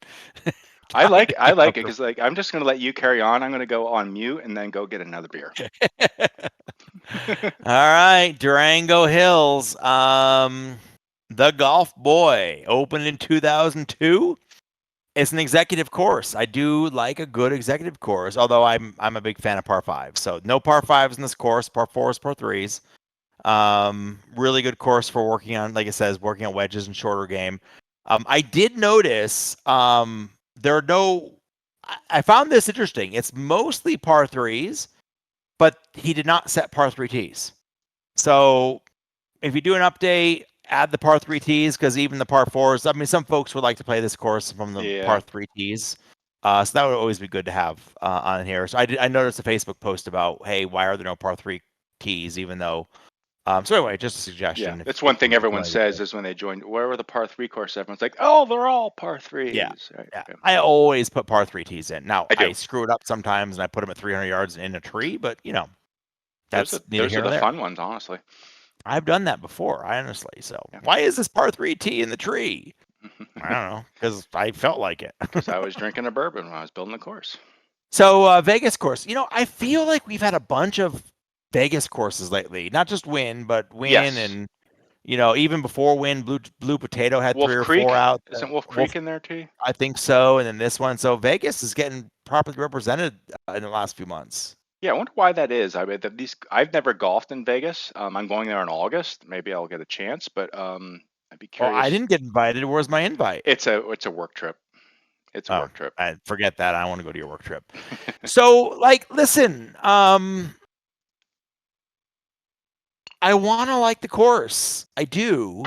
I like it because like I'm just gonna let you carry on. I'm gonna go on mute and then go get another beer. All right, Durango Hills, the Golf Boy opened in 2002. It's an executive course. I do like a good executive course, although I'm a big fan of par 5. So no par 5s in this course. Par 4s, par 3s. Really good course for working on, like it says, working on wedges and shorter game. I did notice. I found this interesting. It's mostly par 3s, but he did not set par 3 tees. So if you do an update, add the par 3 tees, because even the par 4s, I mean, some folks would like to play this course from the par 3 tees. So that would always be good to have on here. So I noticed a Facebook post about, hey, why are there no par 3 tees, even though so anyway, just a suggestion. Yeah, that's one thing everyone says is when they join, where were the par 3 course? Everyone's like, oh, they're all par 3s. Yeah. Right? Yeah. I always put par 3 tees in. Now, I screw it up sometimes and I put them at 300 yards in a tree, but that's those are the fun ones, honestly. I've done that before, honestly. So why is this par 3 tee in the tree? I don't know, because I felt like it. Because I was drinking a bourbon when I was building the course. So Vegas course, I feel like we've had a bunch of Vegas courses lately, not just Wynn, but Wynn and even before Wynn, Blue Potato had Wolf 3 or Creek? 4 out. Isn't Wolf Creek in there too? I think so, and then this one. So Vegas is getting properly represented in the last few months. Yeah, I wonder why that is. I mean, I've never golfed in Vegas. I'm going there in August. Maybe I'll get a chance, but I'd be curious. Oh, I didn't get invited. Where's my invite? It's a work trip. It's a work trip. I forget that. I don't want to go to your work trip. So, listen. I want to like the course. I do.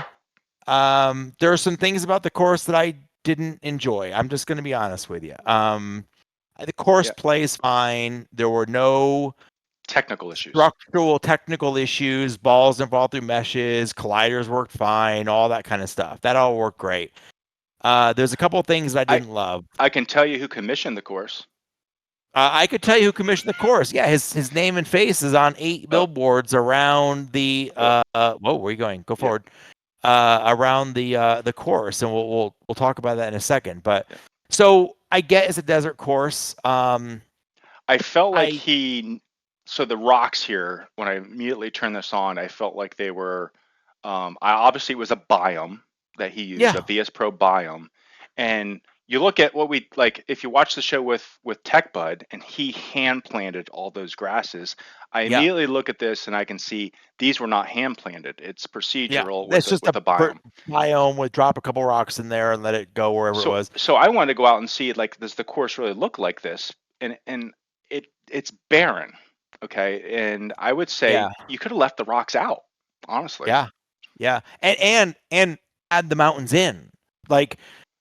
There are some things about the course that I didn't enjoy. I'm just going to be honest with you. The course plays fine. There were no technical issues. Structural technical issues. Balls didn't fall through meshes. Colliders worked fine. All that kind of stuff. That all worked great. There's a couple of things I didn't love. I can tell you who commissioned the course. I could tell you who commissioned the course. Yeah, his name and face is on 8 billboards around the. Whoa, where are you going? Go forward. around the course, and we'll talk about that in a second. But so I get it's a desert course. I felt like so the rocks here, when I immediately turned this on, I felt like they were, obviously it was a biome that he used, a VS Pro biome. And you look at what we like, if you watch the show with Tech Bud and he hand planted all those grasses, I immediately look at this and I can see these were not hand planted. It's procedural with the biome. Biome would drop a couple rocks in there and let it go wherever it was. So I wanted to go out and see, like, does the course really look like this? And it's barren. Okay. And I would say you could have left the rocks out, honestly. Yeah. And add the mountains in. Like,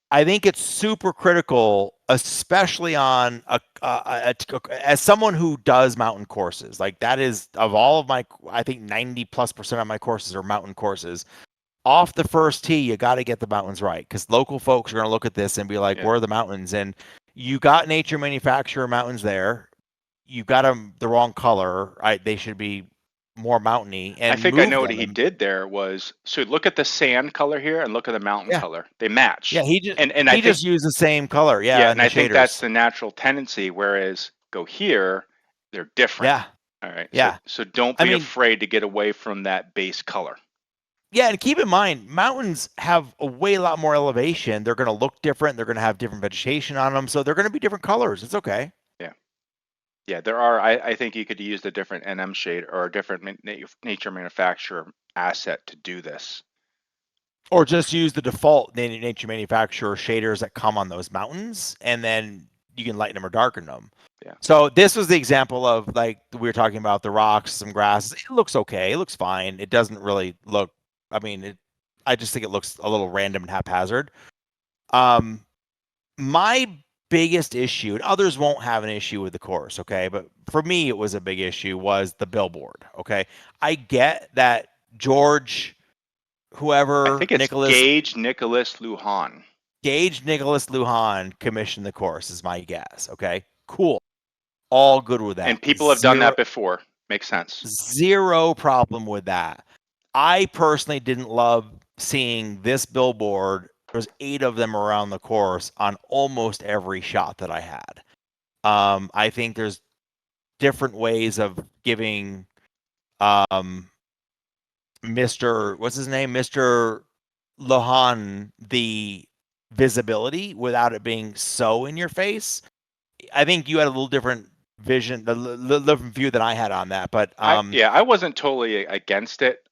I think it's super critical, especially on as someone who does mountain courses. Like, that is, of all of my, I think 90+% of my courses are mountain courses. Off the first tee, you got to get the mountains right, because local folks are going to look at this and be like, where are the mountains? And you got Nature Manufacturer mountains there. You got them the wrong color. They should be more mountainy. And I think I know what he did there was, so look at the sand color here and look at the mountain color. They match. Yeah, he just used the same color. Yeah, and I think that's the natural tendency. Whereas go here, they're different. Yeah. All right. Yeah. So don't be afraid to get away from that base color. Yeah, and keep in mind, mountains have a lot more elevation. They're going to look different. They're going to have different vegetation on them, so they're going to be different colors. It's okay. Yeah, there are. I think you could use a different NM shade or a different Nature Manufacturer asset to do this. Or just use the default Nature Manufacturer shaders that come on those mountains, and then you can lighten them or darken them. Yeah. So this was the example of, like, we were talking about the rocks, some grasses. It looks okay. It looks fine. It doesn't really look, I mean, I just think it looks a little random and haphazard. My biggest issue, and others won't have an issue with the course, okay, but for me it was a big issue, was the billboard. Okay, I get that George, whoever, I think it's Gage Nicholas Lujan commissioned the course, is my guess. Okay, cool, all good with that. And people have done that before. Makes sense. Zero problem with that. I personally didn't love seeing this billboard. There's 8 of them around the course on almost every shot that I had. I think there's different ways of giving Mr. What's his name? Mr. Lohan the visibility without it being so in your face. I think you had a little different vision, the different view than I had on that. But I wasn't totally against it.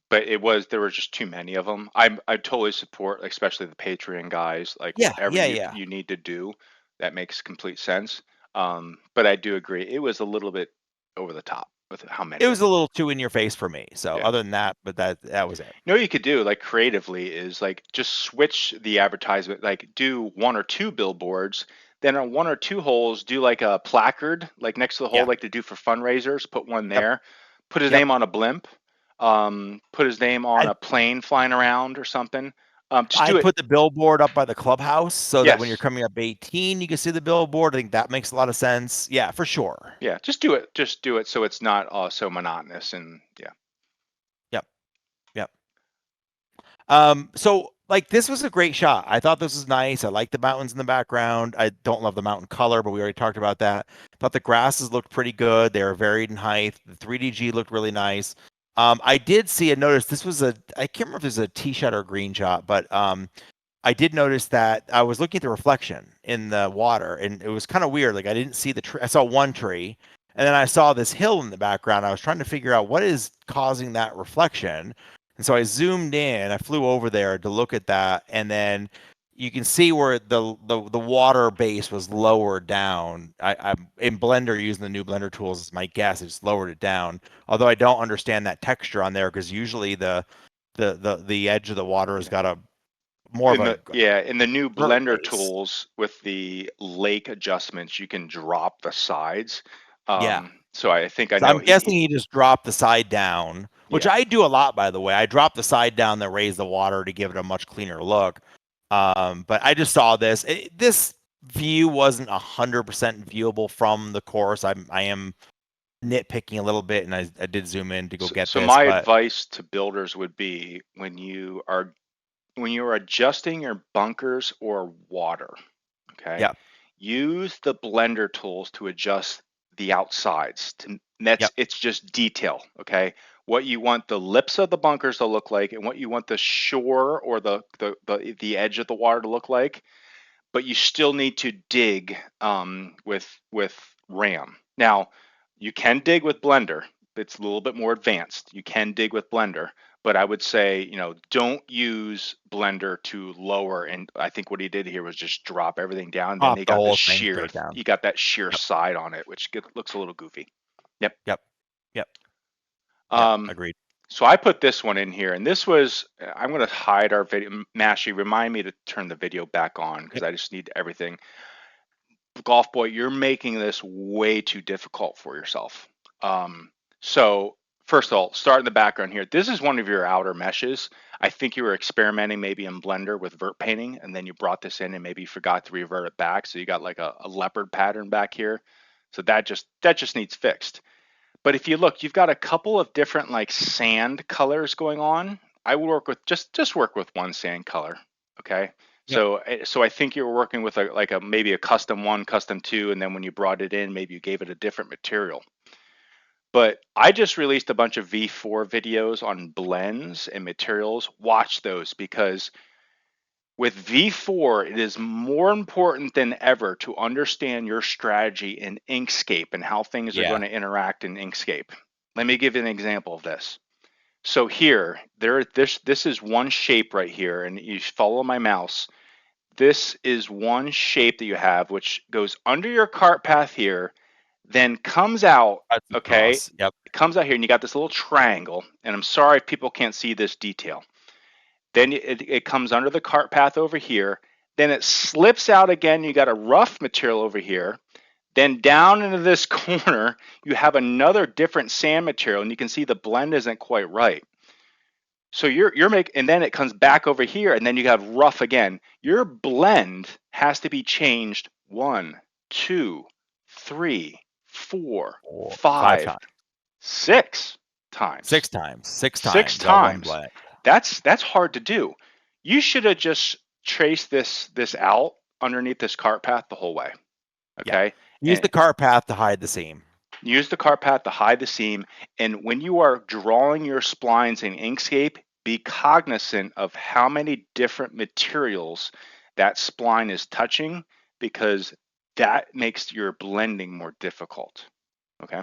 But there were just too many of them. I totally support, especially the Patreon guys. Like, whatever you need to do, that makes complete sense. But I do agree, it was a little bit over the top with how many. It was a little too in your face for me. So other than that, but that was it. You know what you could do, like, creatively, is like just switch the advertisement. Like, do 1 or 2 billboards. Then on 1 or 2 holes, do like a placard, like next to the hole, like they do for fundraisers. Put one there. Put his name on a blimp. Put his name on a plane flying around or something. Put the billboard up by the clubhouse so that when you're coming up 18, you can see the billboard. I think that makes a lot of sense. Yeah, for sure. Yeah, just do it. Just do it so it's not so monotonous. And Yep. So, like, this was a great shot. I thought this was nice. I like the mountains in the background. I don't love the mountain color, but we already talked about that. Thought the grasses looked pretty good. They were varied in height. The 3DG looked really nice. I did see and notice this was I can't remember if it was a tee shot or green shot, but I did notice that I was looking at the reflection in the water, and it was kind of weird. Like, I didn't see the tree. I saw one tree, and then I saw this hill in the background. I was trying to figure out what is causing that reflection. And so I zoomed in, I flew over there to look at that, and then you can see where the water base was lowered down. I'm in Blender, using the new Blender tools, is my guess. I just lowered it down. Although I don't understand that texture on there, because usually the edge of the water has got in the new Blender tools with the lake adjustments, you can drop the sides. So I think I'm guessing he just dropped the side down, which I do a lot, by the way. I drop the side down, then raise the water to give it a much cleaner look. But I just saw this. This view wasn't 100% viewable from the course. I am nitpicking a little bit, and I did zoom in to go get So this. my But advice to builders would be when you are adjusting your bunkers or water, okay, yeah, use the blender tools to adjust the outsides. yep, It's just detail, okay? What you want the lips of the bunkers to look like, and what you want the shore or the edge of the water to look like, but you still need to dig with RAM. Now, you can dig with Blender. It's a little bit more advanced. You can dig with Blender, but I would say, don't use Blender to lower. And I think what he did here was just drop everything down. Then pop the whole thing straight down. you got that sheer Yep, side on it, which looks a little goofy. Yep. yep, yep, yep. Um, Agreed. so I put this one in here, and this was, I'm going to hide our video. Mashie, remind me to turn the video back on because Yep. I just need everything. Golf Boy, you're making this way too difficult for yourself. So first of all, start in the background here. This is one of your outer meshes. I think you were experimenting maybe in Blender with vert painting, and then you brought this in and maybe you forgot to revert it back. So you got like a leopard pattern back here. So that just needs fixed. But if you look, you've got a couple of different like sand colors going on. I would work with just work with one sand color. Okay. Yep. So I think you were working with a maybe a custom one, custom two, and then when you brought it in, maybe you gave it a different material. But I just released a bunch of V4 videos on blends and materials. Watch those because with V4, it is more important than ever to understand your strategy in Inkscape and how things are Yeah. going to interact in Inkscape. Let me give you an example of this. So here, this is one shape right here, and you follow my mouse. This is one shape that you have, which goes under your cart path here, then comes out, Cuts okay? across. Yep. It comes out here, and you got this little triangle, and I'm sorry if people can't see this detail. Then it comes under the cart path over here. Then it slips out again. You got a rough material over here. Then down into this corner, you have another different sand material, and you can see the blend isn't quite right. So you're making, and then it comes back over here, and then you have rough again. Your blend has to be changed 1, 2, 3, 4, Or 5 5, times. 6 times. 6 times. 6 Six times on one times. blend. That's hard to do. You should have just traced this out underneath this cart path the whole way. Okay. Yeah. Use the cart path to hide the seam. Use the cart path to hide the seam. And when you are drawing your splines in Inkscape, be cognizant of how many different materials that spline is touching, because that makes your blending more difficult. Okay.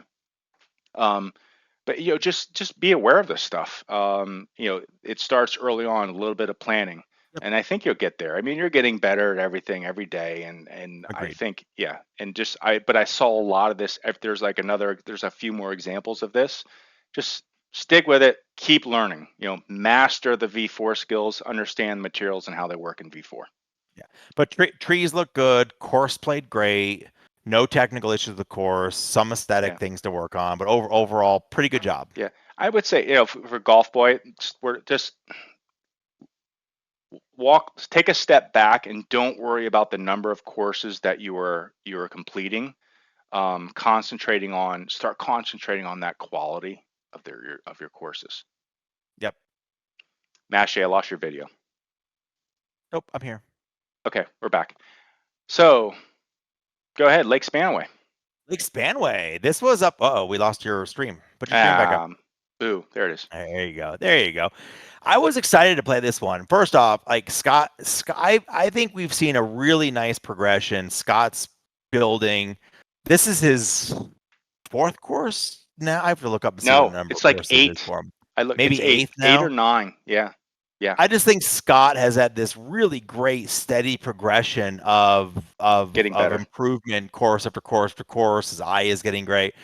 But just be aware of this stuff. It starts early on, a little bit of planning, Yep. and I think you'll get there. I mean, you're getting better at everything every day, and I Agreed. think but I saw a lot of this. If there's there's a few more examples of this. Just stick with it, keep learning. Master the V4 skills, understand materials and how they work in V4. Yeah, but trees look good. Course played great. No technical issues with the course. Some aesthetic things to work on, but overall, pretty good job. Yeah, I would say for Golf Boy, we're just take a step back and don't worry about the number of courses that you are completing. Start concentrating on that quality of your courses. Yep. Mashie, I lost your video. Nope, I'm here. Okay, we're back. So go ahead, Lake Spanaway. Lake Spanaway. This was up. Uh-oh, we lost your stream. Put your stream back up. Boo, there it is. There you go. There you go. I was excited to play this one. First off, like Scott, I think we've seen a really nice progression. Scott's building. This is his 4th course now. I have to look up and see the number. It's like 8. Maybe 8 now. 8 or 9. Yeah. Yeah. I just think Scott has had this really great steady progression of getting better, improvement course after course after course. His eye is getting great.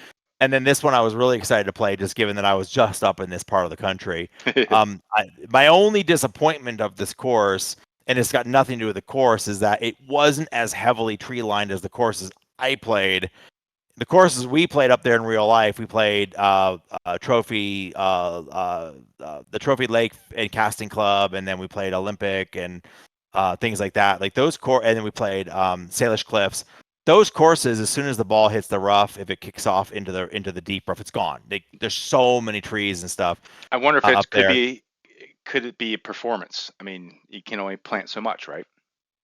And then this one I was really excited to play, just given that I was just up in this part of the country. My only disappointment of this course, and it's got nothing to do with the course, is that it wasn't as heavily tree lined as the courses I played. The courses we played up there in real life, we played Trophy, the Trophy Lake and Casting Club, and then we played Olympic and things like that. Like those and then we played Salish Cliffs. those courses, as soon as the ball hits the rough, if it kicks off into the deep rough, it's gone. There's so many trees and stuff. I wonder if up there. could it be performance? I mean, you can only plant so much, right?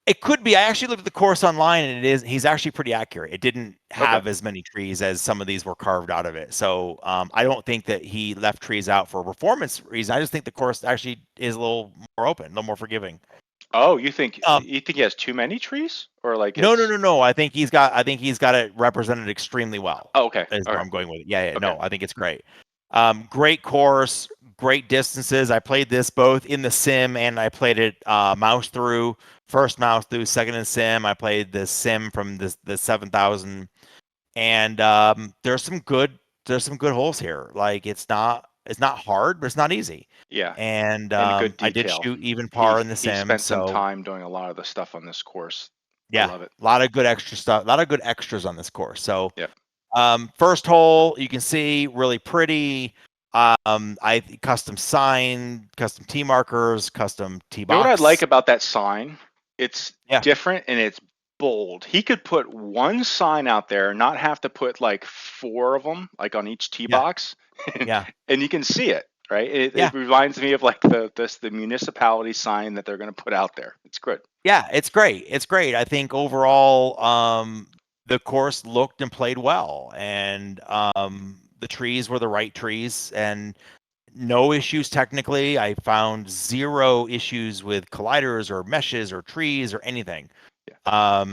It could be. I actually looked at the course online, and he's actually pretty accurate. It didn't have as many trees as some of these were carved out of it. So I don't think that he left trees out for a performance reason. I just think the course actually is a little more open, a little more forgiving. Oh, you think he has too many trees, or like No. I think he's got it represented extremely well. Oh, okay. Is where I'm going with it. Yeah. Okay. No, I think it's great. Great course, great distances. I played this both in the sim and I played it mouse through. First mouse through, second in sim. I played the sim from the 7,000, and there's some good holes here. Like it's not hard, but it's not easy. Yeah. And good I did detail. shoot even par in the sim. He spent some so time doing a lot of the stuff on this course. yeah, I love it. A lot of good extra stuff. A lot of good extras on this course. So yeah. First hole, you can see really pretty. I custom sign, custom tee markers, custom tee box. You know what I like about that sign? It's different and it's bold. He could put one sign out there, not have to put like 4 of them, like on each tee box. Yeah. And you can see it, right? It reminds me of like the municipality sign that they're going to put out there. It's good. Yeah, it's great. It's great. I think overall, the course looked and played well, and the trees were the right trees, and no issues technically. I found 0 issues with colliders or meshes or trees or anything.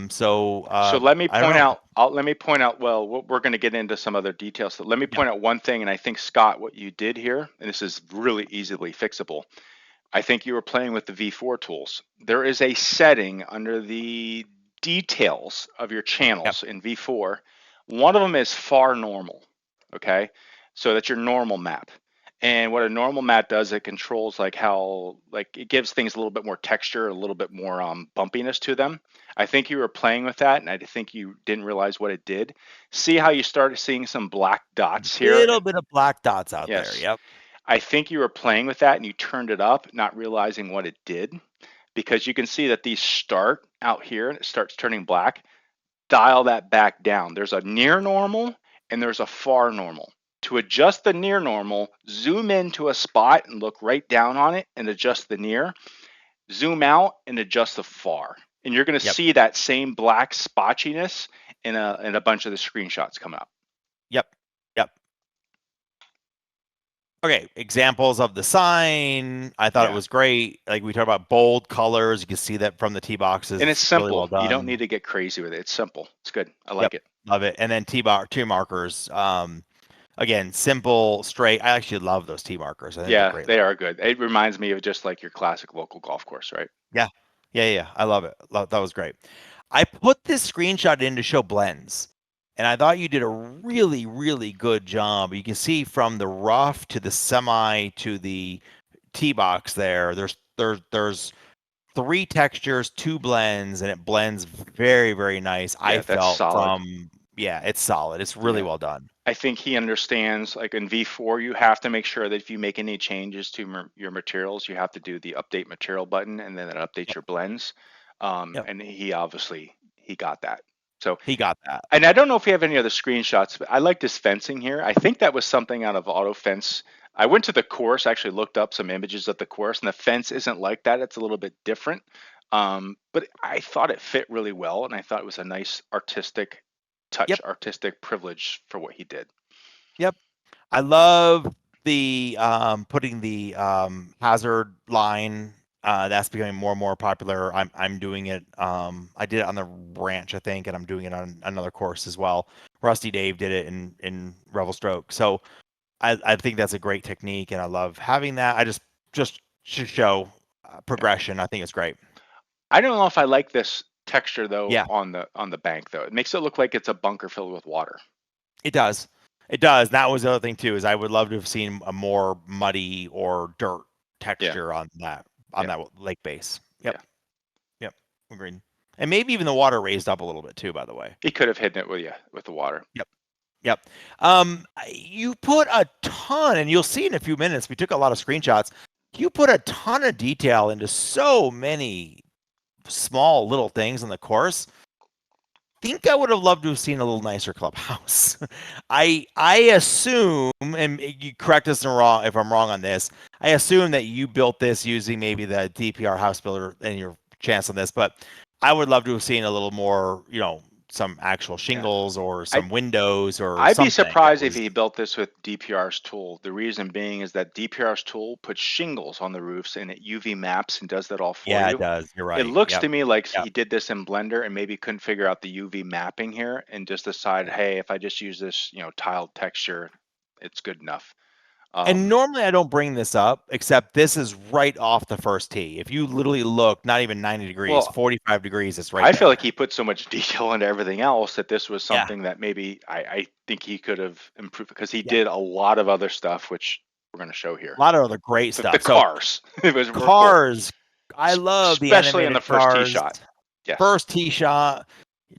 So let me point out. Let me point out. Well, we're going to get into some other details. So let me point out one thing, and I think Scott, what you did here, and this is really easily fixable. I think you were playing with the V4 tools. There is a setting under the details of your channels in V4. One of them is far normal. Okay, so that's your normal map. And what a normal map does, it controls like how, like it gives things a little bit more texture, a little bit more bumpiness to them. I think you were playing with that, and I think you didn't realize what it did. See how you started seeing some black dots here? A little bit of black dots out there. Yep. I think you were playing with that and you turned it up, not realizing what it did, because you can see that these start out here and it starts turning black. Dial that back down. There's a near normal and there's a far normal. To adjust the near normal, zoom into a spot and look right down on it and adjust the near. Zoom out and adjust the far. And you're going to see that same black spotchiness in a bunch of the screenshots coming up. Yep. Okay, examples of the sign. I thought it was great. Like we talked about bold colors. You can see that from the tee boxes. And it's simple. Really well done. You don't need to get crazy with it. It's simple. It's good. I like it. Love it. And then tee markers. Again, simple, straight. I actually love those tee markers. I think they're great. They are good. It reminds me of just like your classic local golf course, right? Yeah. I love it. That was great. I put this screenshot in to show blends. And I thought you did a really, really good job. You can see from the rough to the semi to the tee box there's 3 textures, 2 blends, and it blends very, very nice. I felt solid. It's solid. It's really well done. I think he understands, like in V4, you have to make sure that if you make any changes to your materials, you have to do the update material button, and then it updates your blends. And he obviously, he got that. So he got that. And I don't know if we have any other screenshots, but I like this fencing here. I think that was something out of Auto Fence. I went to the course, actually looked up some images of the course, and the fence isn't like that. It's a little bit different. But I thought it fit really well, and I thought it was a nice artistic touch, artistic privilege for what he did. Yep. I love the putting the hazard line. That's becoming more and more popular. I'm doing it. I did it on the ranch, I think, and I'm doing it on another course as well. Rusty Dave did it in Revelstoke. So I think that's a great technique, and I love having that. I just to show progression. I think it's great. I don't know if I like this texture though on the bank though. It makes it look like it's a bunker filled with water. It does. That was the other thing too, is I would love to have seen a more muddy or dirt texture on that lake base. Yep. Agreed. And maybe even the water raised up a little bit too, by the way. He could have hidden it with the water. Yep. You put a ton, and you'll see in a few minutes, we took a lot of screenshots. You put a ton of detail into so many small little things in the course. think I would have loved to have seen a little nicer clubhouse. I assume, and you correct us if I'm wrong on this. I assume that you built this using maybe the DPR house builder and your chance on this, but I would love to have seen a little more, some actual shingles or I some windows or I'd be something. It surprised if was he built this with DPR's tool. The reason being is that DPR's tool puts shingles on the roofs and it UV maps and does that all for yeah, it you. does. You're It right. looks Yep. to me like Yep. he did this in Blender and maybe couldn't figure out the UV mapping here and just decided, hey, if I just use this, tiled texture, it's good enough. And normally I don't bring this up, except this is right off the first tee. If you literally look, not even 90 degrees, Well, 45 degrees, it's right I there. feel like he put so much detail into everything else that this was Yeah. something that maybe I think he could have improved because he did a lot of other stuff, which we're going to show here. A lot of other great stuff. The cars. It was cars. Cool. I love the especially in the animated first tee cars. shot. Yes. First tee shot,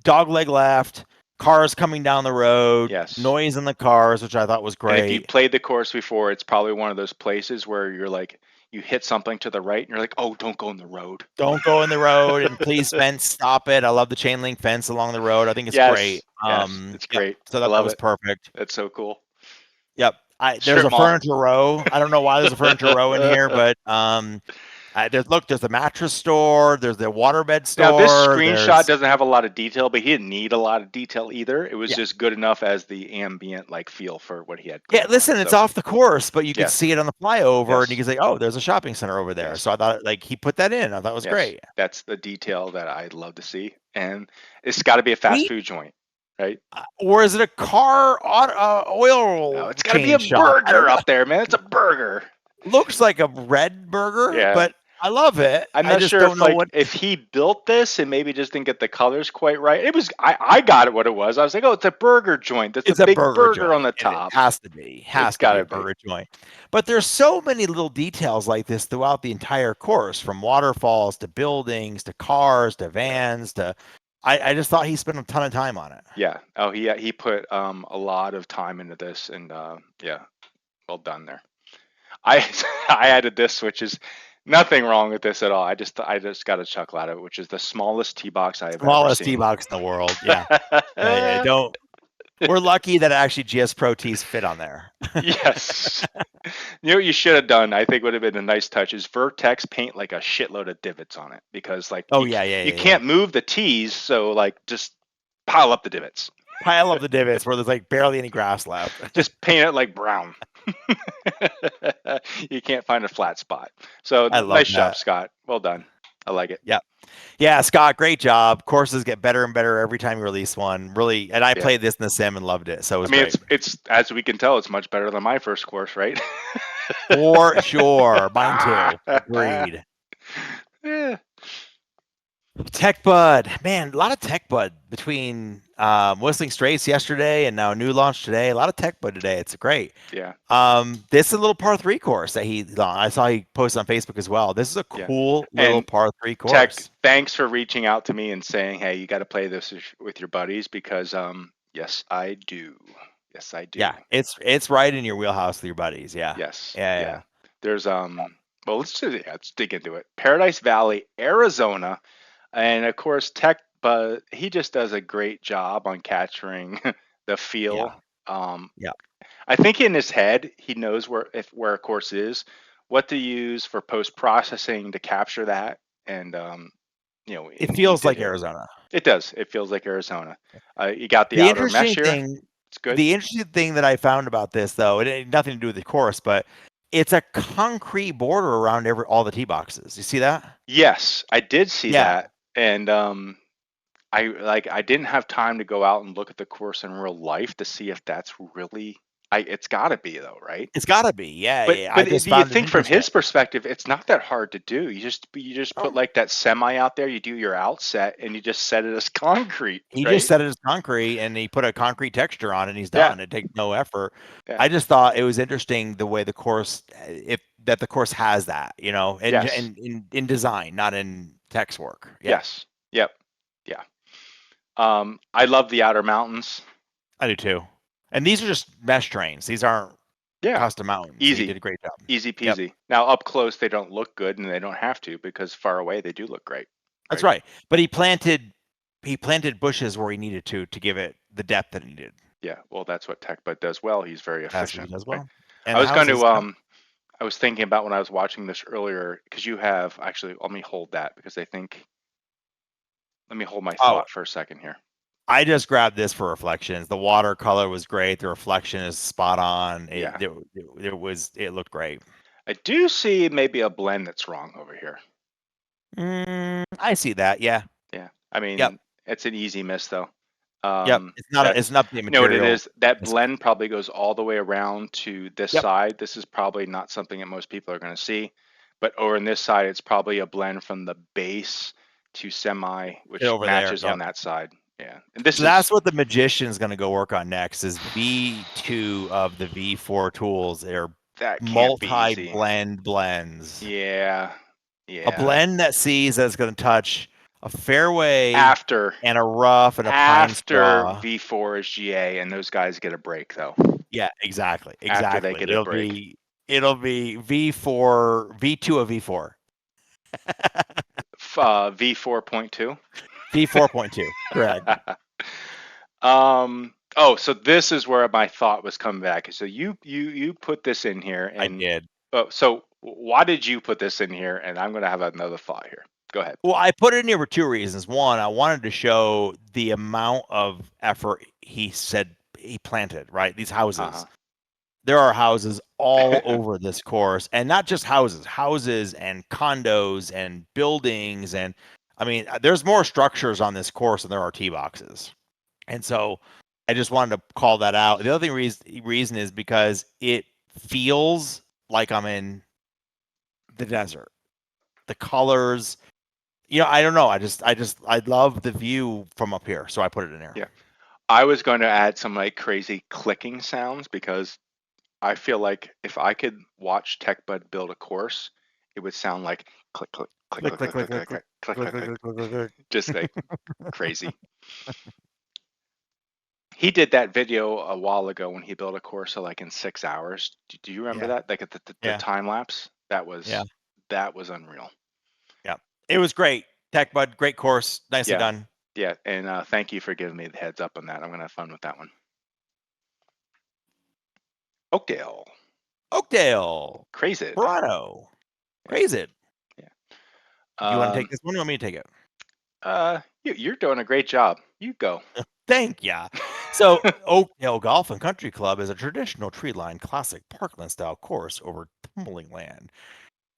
dog leg left, cars coming down the road, Yes. noise in the cars, which I thought was great. And if you played the course before, it's probably one of those places where you're like, you hit something to the right and you're like, oh, don't go in the road. Don't go in the road and please fence, stop it. I love the chain link fence along the road. I think it's great. Yes, it's great. So I love that was perfect. That's so cool. Yep. There's a furniture row. I don't know why there's a furniture row in here, but there's the mattress store. There's the waterbed store. Now this screenshot doesn't have a lot of detail, but he didn't need a lot of detail either. It was just good enough as the ambient feel for what he had. Listen, it's off the course, but you can see it on the flyover, and you can say, "Oh, there's a shopping center over there." So I thought, he put that in. I thought it was great. That's the detail that I'd love to see, and it's got to be a fast food joint. Right? Or is it a car oil? No, it's got to be a burger up there, man. It's a burger. Looks like a red burger, but I love it. I'm not sure if he built this and maybe just didn't get the colors quite right. It was I got it what it was. I was like, oh, it's a burger joint. It's a big burger on the top. It has to be. Has to be a burger joint. But there's so many little details like this throughout the entire course, from waterfalls to buildings to cars to vans to. I just thought he spent a ton of time on it. Yeah. Oh, he put a lot of time into this, and well done there. I added this, which is nothing wrong with this at all. I just got a chuckle out of it, which is the smallest tee box I've ever seen. Smallest tee box in the world. Yeah. Don't. We're lucky that actually GS Pro tees fit on there. Yes. You know what you should have done, I think would have been a nice touch, is Vertex paint like a shitload of divots on it, because you can't move the tees, so just pile up the divots. Pile up the divots where there's barely any grass left. Just paint it brown. You can't find a flat spot. So nice job, Scott. Well done. I like it. Yeah, Scott, great job. Courses get better and better every time you release one. Really, and I played this in the sim and loved it. So it was great. It's as we can tell, it's much better than my first course, right? For sure. Mine too. Agreed. Yeah. Tech Bud, man, a lot of Tech Bud between Whistling Straits yesterday and now new launch today. A lot of Tech Bud today. It's great. Yeah. This is a little par 3 course that I saw he posted on Facebook as well. This is a cool little par 3 course. Tech, thanks for reaching out to me and saying, hey, you got to play this with your buddies, because yes, I do. Yes, I do. Yeah, it's right in your wheelhouse with your buddies. Yeah. Yes. Yeah. There's well, let's dig into it. Paradise Valley, Arizona. And of course, Tech, but he just does a great job on capturing the feel. I think in his head, he knows where a course is, what to use for post processing to capture that, and it feels like Arizona. It does. It feels like Arizona. You got the outer mesh here. It's good. The interesting thing that I found about this, though, it had nothing to do with the course, but it's a concrete border around all the tee boxes. You see that? Yes, I did see that. And I didn't have time to go out and look at the course in real life to see if that's really it's got to be though, right? It's got to be, yeah. But you think from his perspective, it's not that hard to do. You just put that semi out there. You do your outset, and you just set it as concrete. He just set it as concrete, and he put a concrete texture on it, and he's done. It takes no effort. I just thought it was interesting the way the course, that the course has that, in design, not in text work. Yes. Yep. Yeah. I love the outer mountains. I do too. And these are just mesh trains. These aren't custom mountains. Easy. He did a great job. Easy peasy. Yep. Now up close they don't look good, and they don't have to, because far away they do look great. That's right. But he he planted bushes where he needed to give it the depth that it needed. Yeah, well, that's what TechBud does well. He's very That's what efficient. he does Right? well. And I the was going houses, to I was thinking about when I was watching this earlier because you have actually. Let me hold that because I think. Let me hold my oh, thought for a second here. I just grabbed this for reflections. The watercolor was great. The reflection is spot on. Yeah. It looked great. I do see maybe a blend that's wrong over here. I see that. Yeah. Yeah. I mean, Yep. it's an easy miss though. Yep. It's not. It's an update material. You know what it is? That blend probably goes all the way around to this side. This is probably not something that most people are going to see, but over in this side, it's probably a blend from the base to semi, which over matches there. on that side. Yeah. And this that's what the magician's going to go work on next is V2 of the V4 tools. They're multi-blend blends. Yeah. A blend that sees that it's going to touch a fairway after and a rough and a pine straw. After V4 is GA, and those guys get a break though. Yeah, exactly. After they get a break. It'll be V4, V2 of V4. V4.2. V4.2. Correct. Oh, so this is where my thought was coming back. So you put this in here, and I did. Oh, so why did you put this in here? And I'm going to have another thought here. Go ahead. Well, I put it in here for two reasons. One, I wanted to show the amount of effort he said he planted, right? These houses. There are houses all over this course, and not just houses and condos and buildings. And I mean, there's more structures on this course than there are tee boxes. And so I just wanted to call that out. The other reason is because it feels like I'm in the desert. The colors, I don't know. I love the view from up here, so I put it in there. Yeah, I was going to add some like crazy clicking sounds because I feel like if I could watch TechBud build a course, it would sound like click, click, click, click, click, click, click, click, click, just like crazy. He did that video a while ago when he built a course like in 6 hours. Do you remember that? Like the time lapse? That was unreal. Yeah, it was great. TechBud, great course, nicely done. Yeah, and thank you for giving me the heads up on that. I'm gonna have fun with that one. Oakdale. Crazy. Toronto. Crazy. Yeah. You want to take this one? Or you want me to take it? You're doing a great job. You go. Thank ya. So Oakdale Golf and Country Club is a traditional tree-lined classic parkland-style course over tumbling land,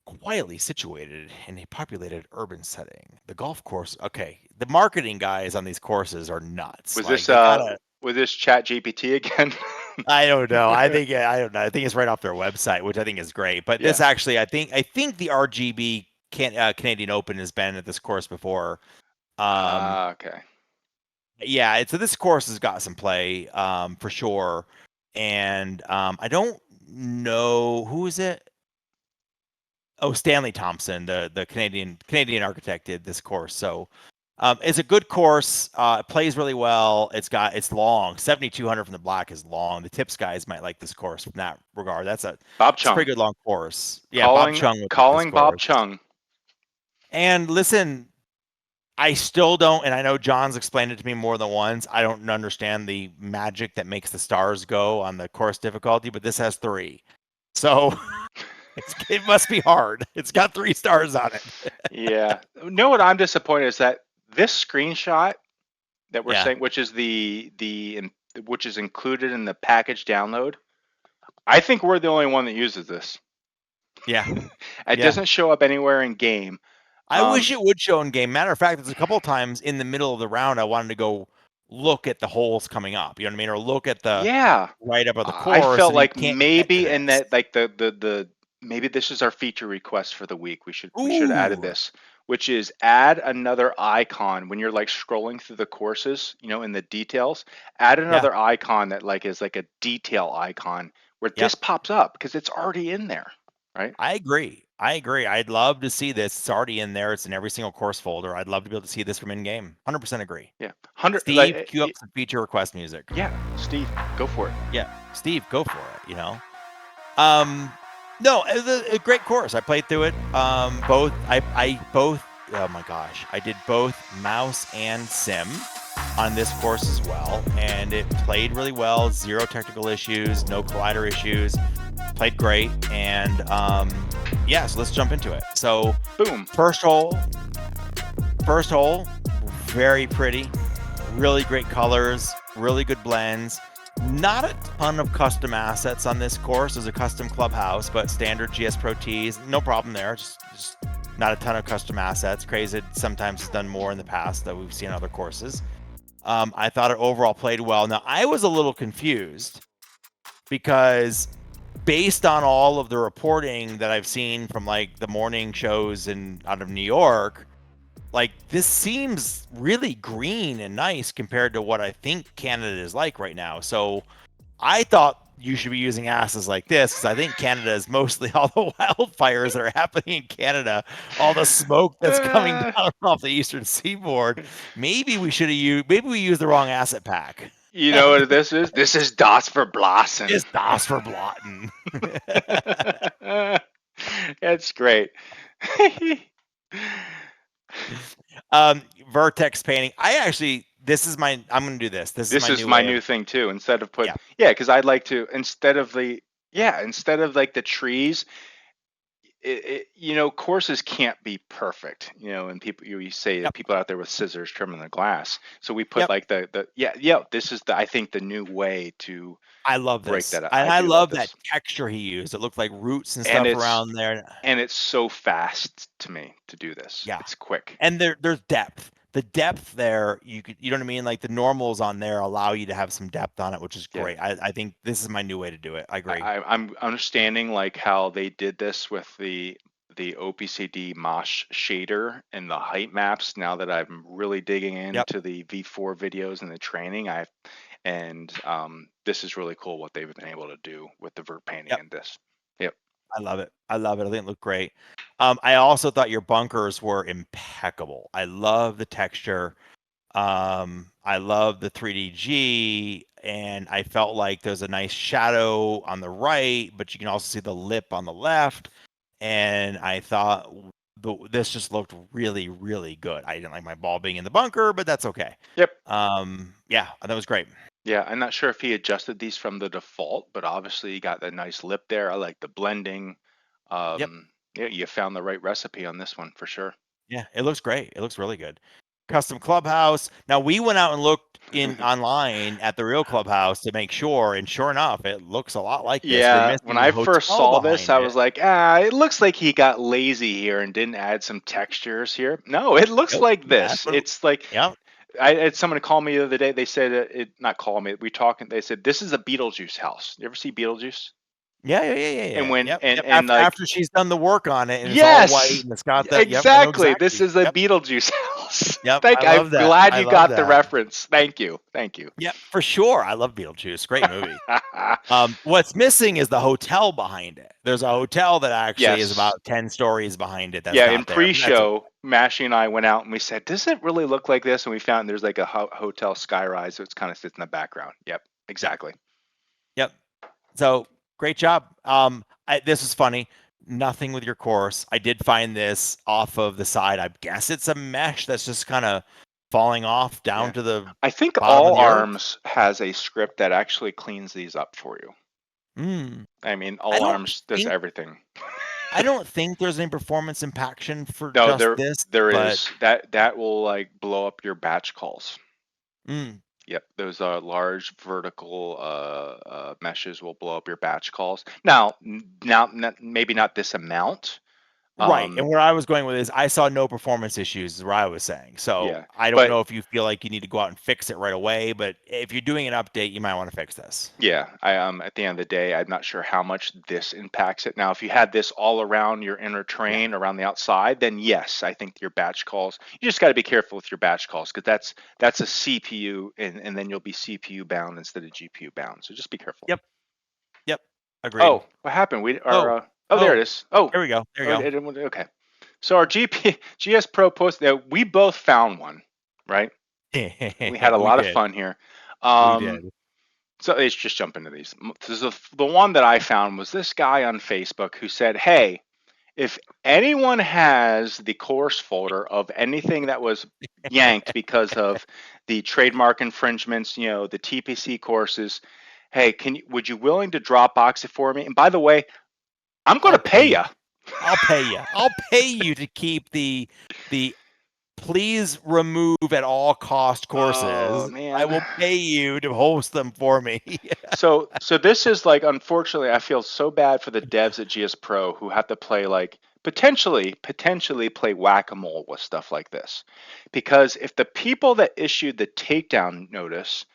quietly situated in a populated urban setting. The golf course, the marketing guys on these courses are nuts. Was this Chat GPT again? I don't know. I don't know. I think it's right off their website, which I think is great. But this actually, I think the RGB Canadian Open has been at this course before. Okay. Yeah, so this course has got some play, for sure. And I don't know who is it. Oh, Stanley Thompson, the Canadian architect, did this course. So it's a good course. It plays really well. It's long. 7,200 from the black is long. The tips guys might like this course from that regard. That's a pretty good long course. Yeah, Bob Chung. Calling Bob Chung. And listen, I still don't, and I know John's explained it to me more than once. I don't understand the magic that makes the stars go on the course difficulty, but this has 3. So it must be hard. It's got 3 stars on it. Yeah. Know what I'm disappointed is that this screenshot that we're saying, which is which is included in the package download, I think we're the only one that uses this. Yeah. It doesn't show up anywhere in game. I wish it would show in game. Matter of fact, there's a couple of times in the middle of the round I wanted to go look at the holes coming up. You know what I mean? Or look at the right up of the course. I felt like maybe in that like the maybe this is our feature request for the week. We should have added this, which is add another icon when you're like scrolling through the courses, in the details. Add another icon that like is like a detail icon where this pops up because it's already in there, right? I agree. I'd love to see this. It's already in there. It's in every single course folder. I'd love to be able to see this from in-game. 100% agree. Yeah. Steve, cue up some feature request music. Yeah, Steve, go for it. Yeah, Steve, go for it, No, it was a great course. I played through it. Both oh my gosh, I did both mouse and sim on this course as well, and it played really well. Zero technical issues, no collider issues. Played great, and yeah, so let's jump into it. So, boom. First hole, very pretty, really great colors, really good blends. Not a ton of custom assets on this course. There's a custom clubhouse, but standard GS Pro tees, no problem there. Just not a ton of custom assets. Crazy sometimes has done more in the past that we've seen on other courses. I thought it overall played well. Now, I was a little confused because based on all of the reporting that I've seen from like the morning shows and out of New York, like this seems really green and nice compared to what I think Canada is like right now. So I thought you should be using asses like this because I think Canada is mostly all the wildfires that are happening in Canada, all the smoke that's coming down off the eastern seaboard. Maybe we should have used. Maybe we used the wrong asset pack. You know what this is? This is Das for Blasen. It's Das for Blatten. That's great. Vertex painting. This is my. I'm going to do this. This is my new thing too. Instead of because I'd like to instead of like the trees. Courses can't be perfect, and people you say that people out there with scissors trimming the glass. So we put like this is I think the new way to I love break this. that up. And I love that texture he used. It looked like roots and stuff around there. And it's so fast to me to do this. Yeah. It's quick. And there's depth. The depth there, you know what I mean? Like the normals on there allow you to have some depth on it, which is great. I think this is my new way to do it. I agree. I'm understanding like how they did this with the OPCD Mosh shader and the height maps. Now that I'm really digging into the V4 videos and the training, this is really cool what they've been able to do with the vert painting in this. Yep. I love it. I think it looked great. I also thought your bunkers were impeccable. I love the texture. I love the 3DG, and I felt like there's a nice shadow on the right, but you can also see the lip on the left. And I thought this just looked really, really good. I didn't like my ball being in the bunker, but that's okay. Yep. Yeah, that was great. Yeah, I'm not sure if he adjusted these from the default, but obviously you got that nice lip there. I like the blending. Yeah, you found the right recipe on this one for sure. Yeah, it looks great. It looks really good. Custom clubhouse. Now we went out and looked online at the real clubhouse to make sure, and sure enough, it looks a lot like this. Yeah, when I first saw this, I was like, it looks like he got lazy here and didn't add some textures here. No, it looks like this. It's like I had someone call me the other day. They said not call me. We talking. They said this is a Beetlejuice house. You ever see Beetlejuice? Yeah. And when after she's done the work on it, and it's all white and it's got that. Exactly. This is a Beetlejuice house. Yep. I'm glad you got the reference. Thank you. Yeah, for sure. I love Beetlejuice. Great movie. What's missing is the hotel behind it. There's a hotel that actually is about 10 stories behind it. That's in pre-show, Mashie and I went out and we said, "Does it really look like this?" And we found there's like a hotel skyrise, so it's kind of sits in the background. Yep, exactly. Yep. So. Great job. This is funny. Nothing with your course. I did find this off of the side. I guess it's a mesh that's just kind of falling off down to the. I think All Arms has a script that actually cleans these up for you. I mean, All Arms does everything. I don't think there's any performance impaction for this. There is. That will like blow up your batch calls. Yep, those large vertical meshes will blow up your batch calls. Now, maybe not this amount. Right, and where I was going with is I saw no performance issues is what I was saying. So I don't know if you feel like you need to go out and fix it right away, but if you're doing an update, you might want to fix this. Yeah, at the end of the day, I'm not sure how much this impacts it. Now, if you had this all around your inner train, around the outside, then yes, I think your batch calls, you just got to be careful with your batch calls because that's a CPU, and then you'll be CPU bound instead of GPU bound. So just be careful. Yep. Agreed. Oh, what happened? There it is. Oh, there we go. Okay. So our GS Pro post that we both found one, right? We had a lot of fun here. We did. So let's just jump into these. So the one that I found was this guy on Facebook who said, "Hey, If anyone has the course folder of anything that was yanked because of the trademark infringements, the TPC courses, hey, would you willing to Dropbox it for me? And by the way, I'm going to pay you. I'll pay you. I'll pay you to keep the please remove at all cost courses. Oh, man. I will pay you to host them for me. So this is like, unfortunately, I feel so bad for the devs at GS Pro who have to play like potentially play whack-a-mole with stuff like this. Because if the people that issued the takedown notice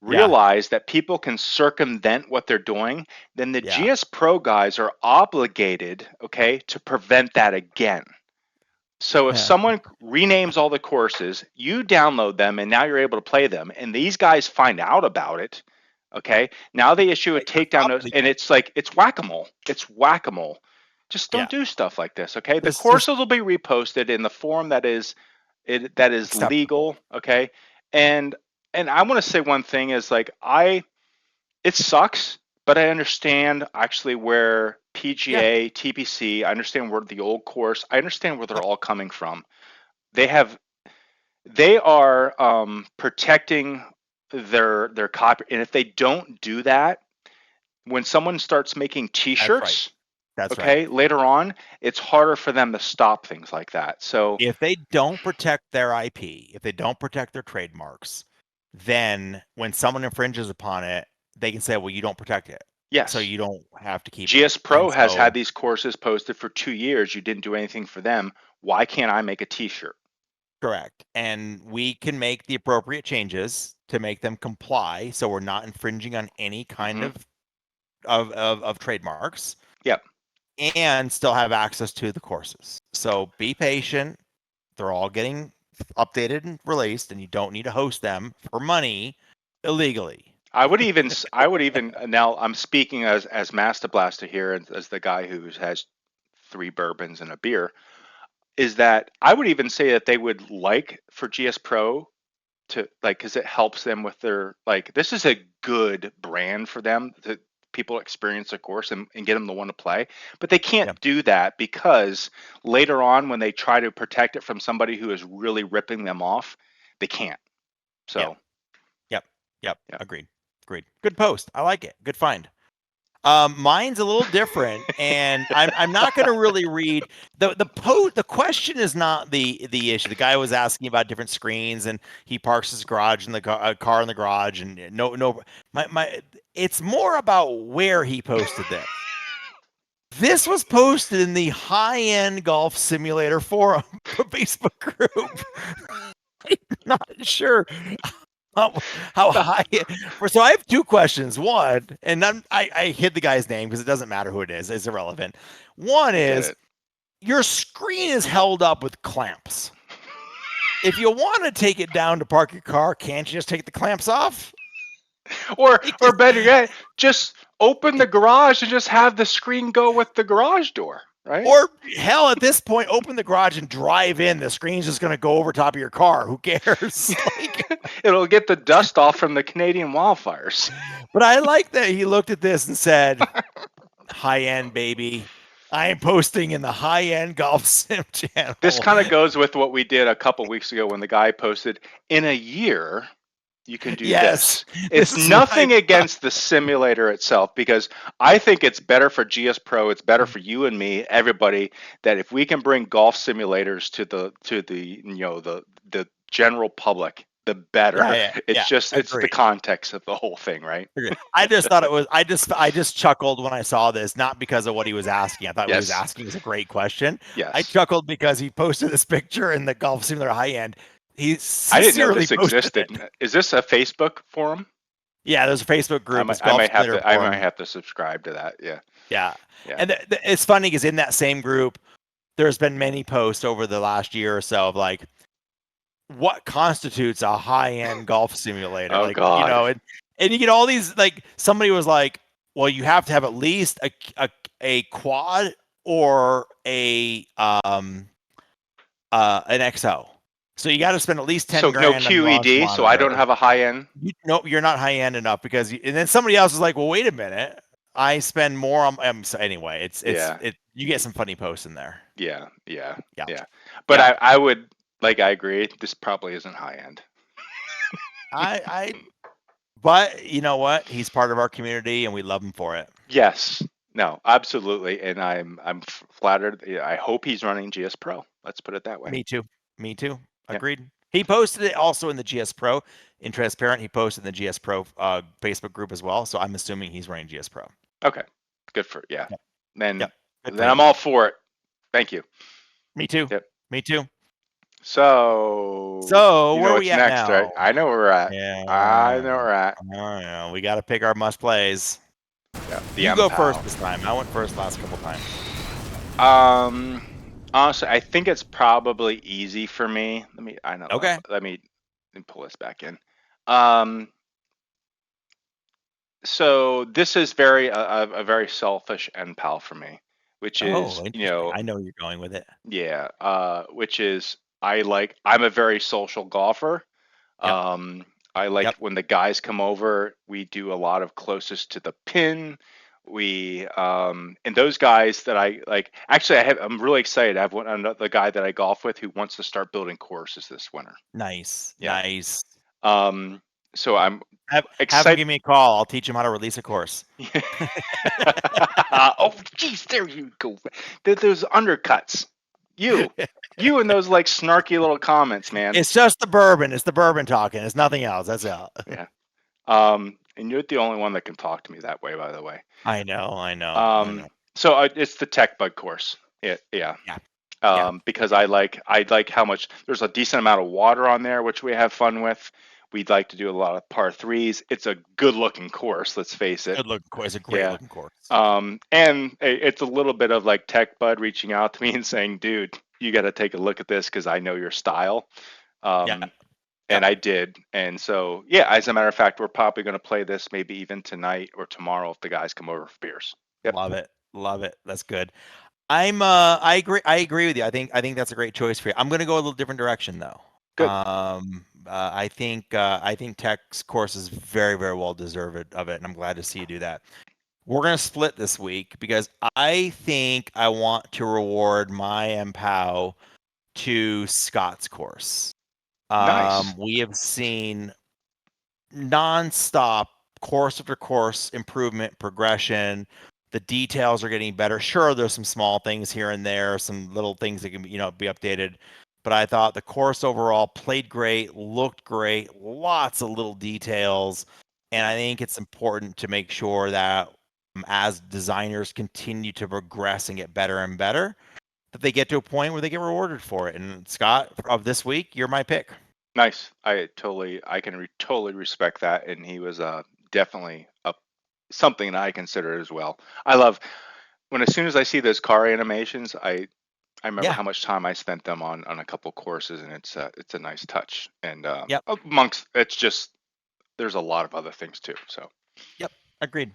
realize that people can circumvent what they're doing, then the GS Pro guys are obligated, okay, to prevent that again. So if someone renames all the courses, you download them and now you're able to play them, and these guys find out about it, okay, now they issue a takedown notice, and it's like, it's whack-a-mole. It's whack-a-mole. Just don't do stuff like this, okay? The courses will be reposted in the form that is legal, okay? And I want to say one thing is like, it sucks, but I understand actually where PGA, TPC, I understand where the old course, I understand where they're all coming from. They are protecting their copy, and if they don't do that, when someone starts making T-shirts, That's right. Later on, it's harder for them to stop things like that. So if they don't protect their IP, if they don't protect their trademarks, then when someone infringes upon it, they can say, well, you don't protect it. Yes. So you don't have to keep GS Pro has had these courses posted for 2 years. You didn't do anything for them. Why can't I make a T-shirt? Correct. And we can make the appropriate changes to make them comply, so we're not infringing on any kind of trademarks. Yep. And still have access to the courses. So be patient. They're all getting updated and released, and you don't need to host them for money illegally. I would even now I'm speaking as Master Blaster here, and as the guy who has 3 bourbons and a beer, is that I would even say that they would like for GS Pro to, like, because it helps them with their, like, this is a good brand for them to people experience a course and get them the one to play, but they can't do that because later on when they try to protect it from somebody who is really ripping them off, they can't. So Yep. Agreed. Good post. I like it. Good find. Mine's a little different, and I'm not going to really read the question is not the issue. The guy was asking about different screens, and he parks his garage in the car in the garage, and it's more about where he posted this. This was posted in the high-end golf simulator forum Facebook group. I'm not sure how high. So I have 2 questions. One, and I hid the guy's name because it doesn't matter who it is. It's irrelevant. One is your screen is held up with clamps. If you want to take it down to park your car, can't you just take the clamps off? Or better yet, just open the garage and just have the screen go with the garage door. Right? Or hell, at this point, open the garage and drive in. The screen's just going to go over top of your car. Who cares? It'll get the dust off from the Canadian wildfires. But I like that he looked at this and said, high-end, baby. I am posting in the high-end golf sim channel. This kind of goes with what we did a couple weeks ago when the guy posted, in a year, you can do this. It's nothing against the simulator itself, because I think it's better for GS Pro. It's better for you and me, everybody, that if we can bring golf simulators to the general public, the better. It's the context of the whole thing, right? I just thought it was. I just chuckled when I saw this, not because of what he was asking. I thought what he was asking was a great question. Yes. I chuckled because he posted this picture in the golf simulator high end. I didn't know this existed. Is this a Facebook forum? Yeah, there's a Facebook group. I might have to subscribe to that. Yeah. And it's funny because in that same group, there's been many posts over the last year or so of like, what constitutes a high-end golf simulator? Oh, God. And you get all these, like, somebody was like, well, you have to have at least a quad or an XO. So you got to spend at least 10 grand. So no QED, so I don't have a high end? Nope, you're not high end enough because and then somebody else is like, well, wait a minute. I spend more on so anyway, You get some funny posts in there. Yeah. But I would, like, I agree. This probably isn't high end. But you know what? He's part of our community, and we love him for it. Yes. No, absolutely. And I'm flattered. I hope he's running GS Pro. Let's put it that way. Me too. Agreed. Yep. He posted it also in the GS Pro. In transparent, he posted in the GS Pro Facebook group as well. So I'm assuming he's running GS Pro. Okay. Good for Yep. Then Good I'm all for it. Thank you. Me too. Yep. Me too. So where are we at next, now? right? I know where we're at. Yeah. I know where we're at. Yeah. We got to pick our must plays. Yeah, you go first this time. I went first last couple times. Honestly, I think it's probably easy for me. Okay. Let me pull this back in. So this is a very selfish MPOW for me, which is, I know you're going with it. Yeah. Which is, I'm a very social golfer. Yep. I like when the guys come over, we do a lot of closest to the pin. And those guys that I like, actually, I'm really excited. I have another guy that I golf with who wants to start building courses this winter. Nice. Nice. So I'm excited. Have him give me a call. I'll teach him how to release a course. Oh, geez, there you go. Those undercuts. You and those like snarky little comments, man. It's just the bourbon. It's the bourbon talking. It's nothing else. That's all. Yeah. And you're the only one that can talk to me that way, by the way. I know. So it's the tech bug course. Yeah. Because I like how much there's a decent amount of water on there, which we have fun with. We'd like to do a lot of par threes. It's a good looking course, let's face it. Good looking course. It's a great looking course. And it's a little bit of like Tech Bud reaching out to me and saying, dude, you got to take a look at this because I know your style. And I did. And so, as a matter of fact, we're probably going to play this maybe even tonight or tomorrow if the guys come over for beers. Yep. Love it. That's good. I agree with you. I think that's a great choice for you. I'm going to go a little different direction though. Good. I think Tech's course is very, very well deserved of it, and I'm glad to see you do that. We're going to split this week because I think I want to reward my MPOW to Scott's course. Nice. We have seen nonstop course after course improvement, progression. The details are getting better. Sure, there's some small things here and there, some little things that can be updated. But I thought the course overall played great, looked great, lots of little details. And I think it's important to make sure that as designers continue to progress and get better and better, that they get to a point where they get rewarded for it. And Scott, of this week, you're my pick. Nice. I can totally respect that. And he was definitely something that I consider as well. I love as soon as I see those car animations, I remember how much time I spent them on a couple courses, and it's a nice touch. And amongst there's a lot of other things too. So. Yep. Agreed.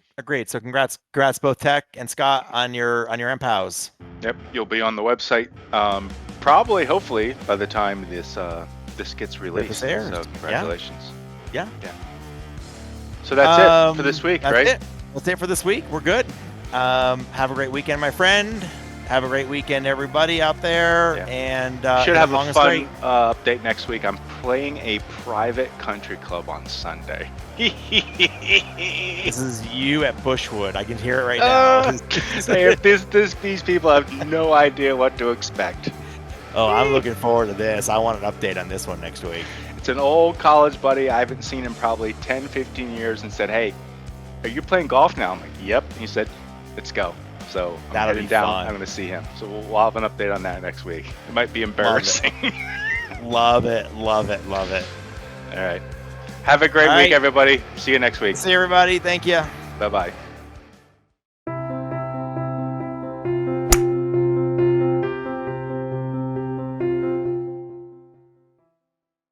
So congrats both Tech and Scott on your MPOWs. Yep. You'll be on the website probably, hopefully, by the time this gets released. So congratulations. Yeah. So that's it for this week, right? That's it for this week. We're good. Have a great weekend, my friend. Have a great weekend, everybody out there. And should have a fun update next week. I'm playing a private country club on Sunday. This is you at Bushwood. I can hear it right now. These people have no idea what to expect. Oh, I'm looking forward to this. I want an update on this one next week. It's an old college buddy. I haven't seen him probably 10, 15 years and said, hey, are you playing golf now? I'm like, yep. And he said, let's go. So I'm heading down. Fun. I'm going to see him. So we'll have an update on that next week. It might be embarrassing. Love it. All right. Have a great week, everybody. See you next week. See you, everybody. Thank you. Bye-bye.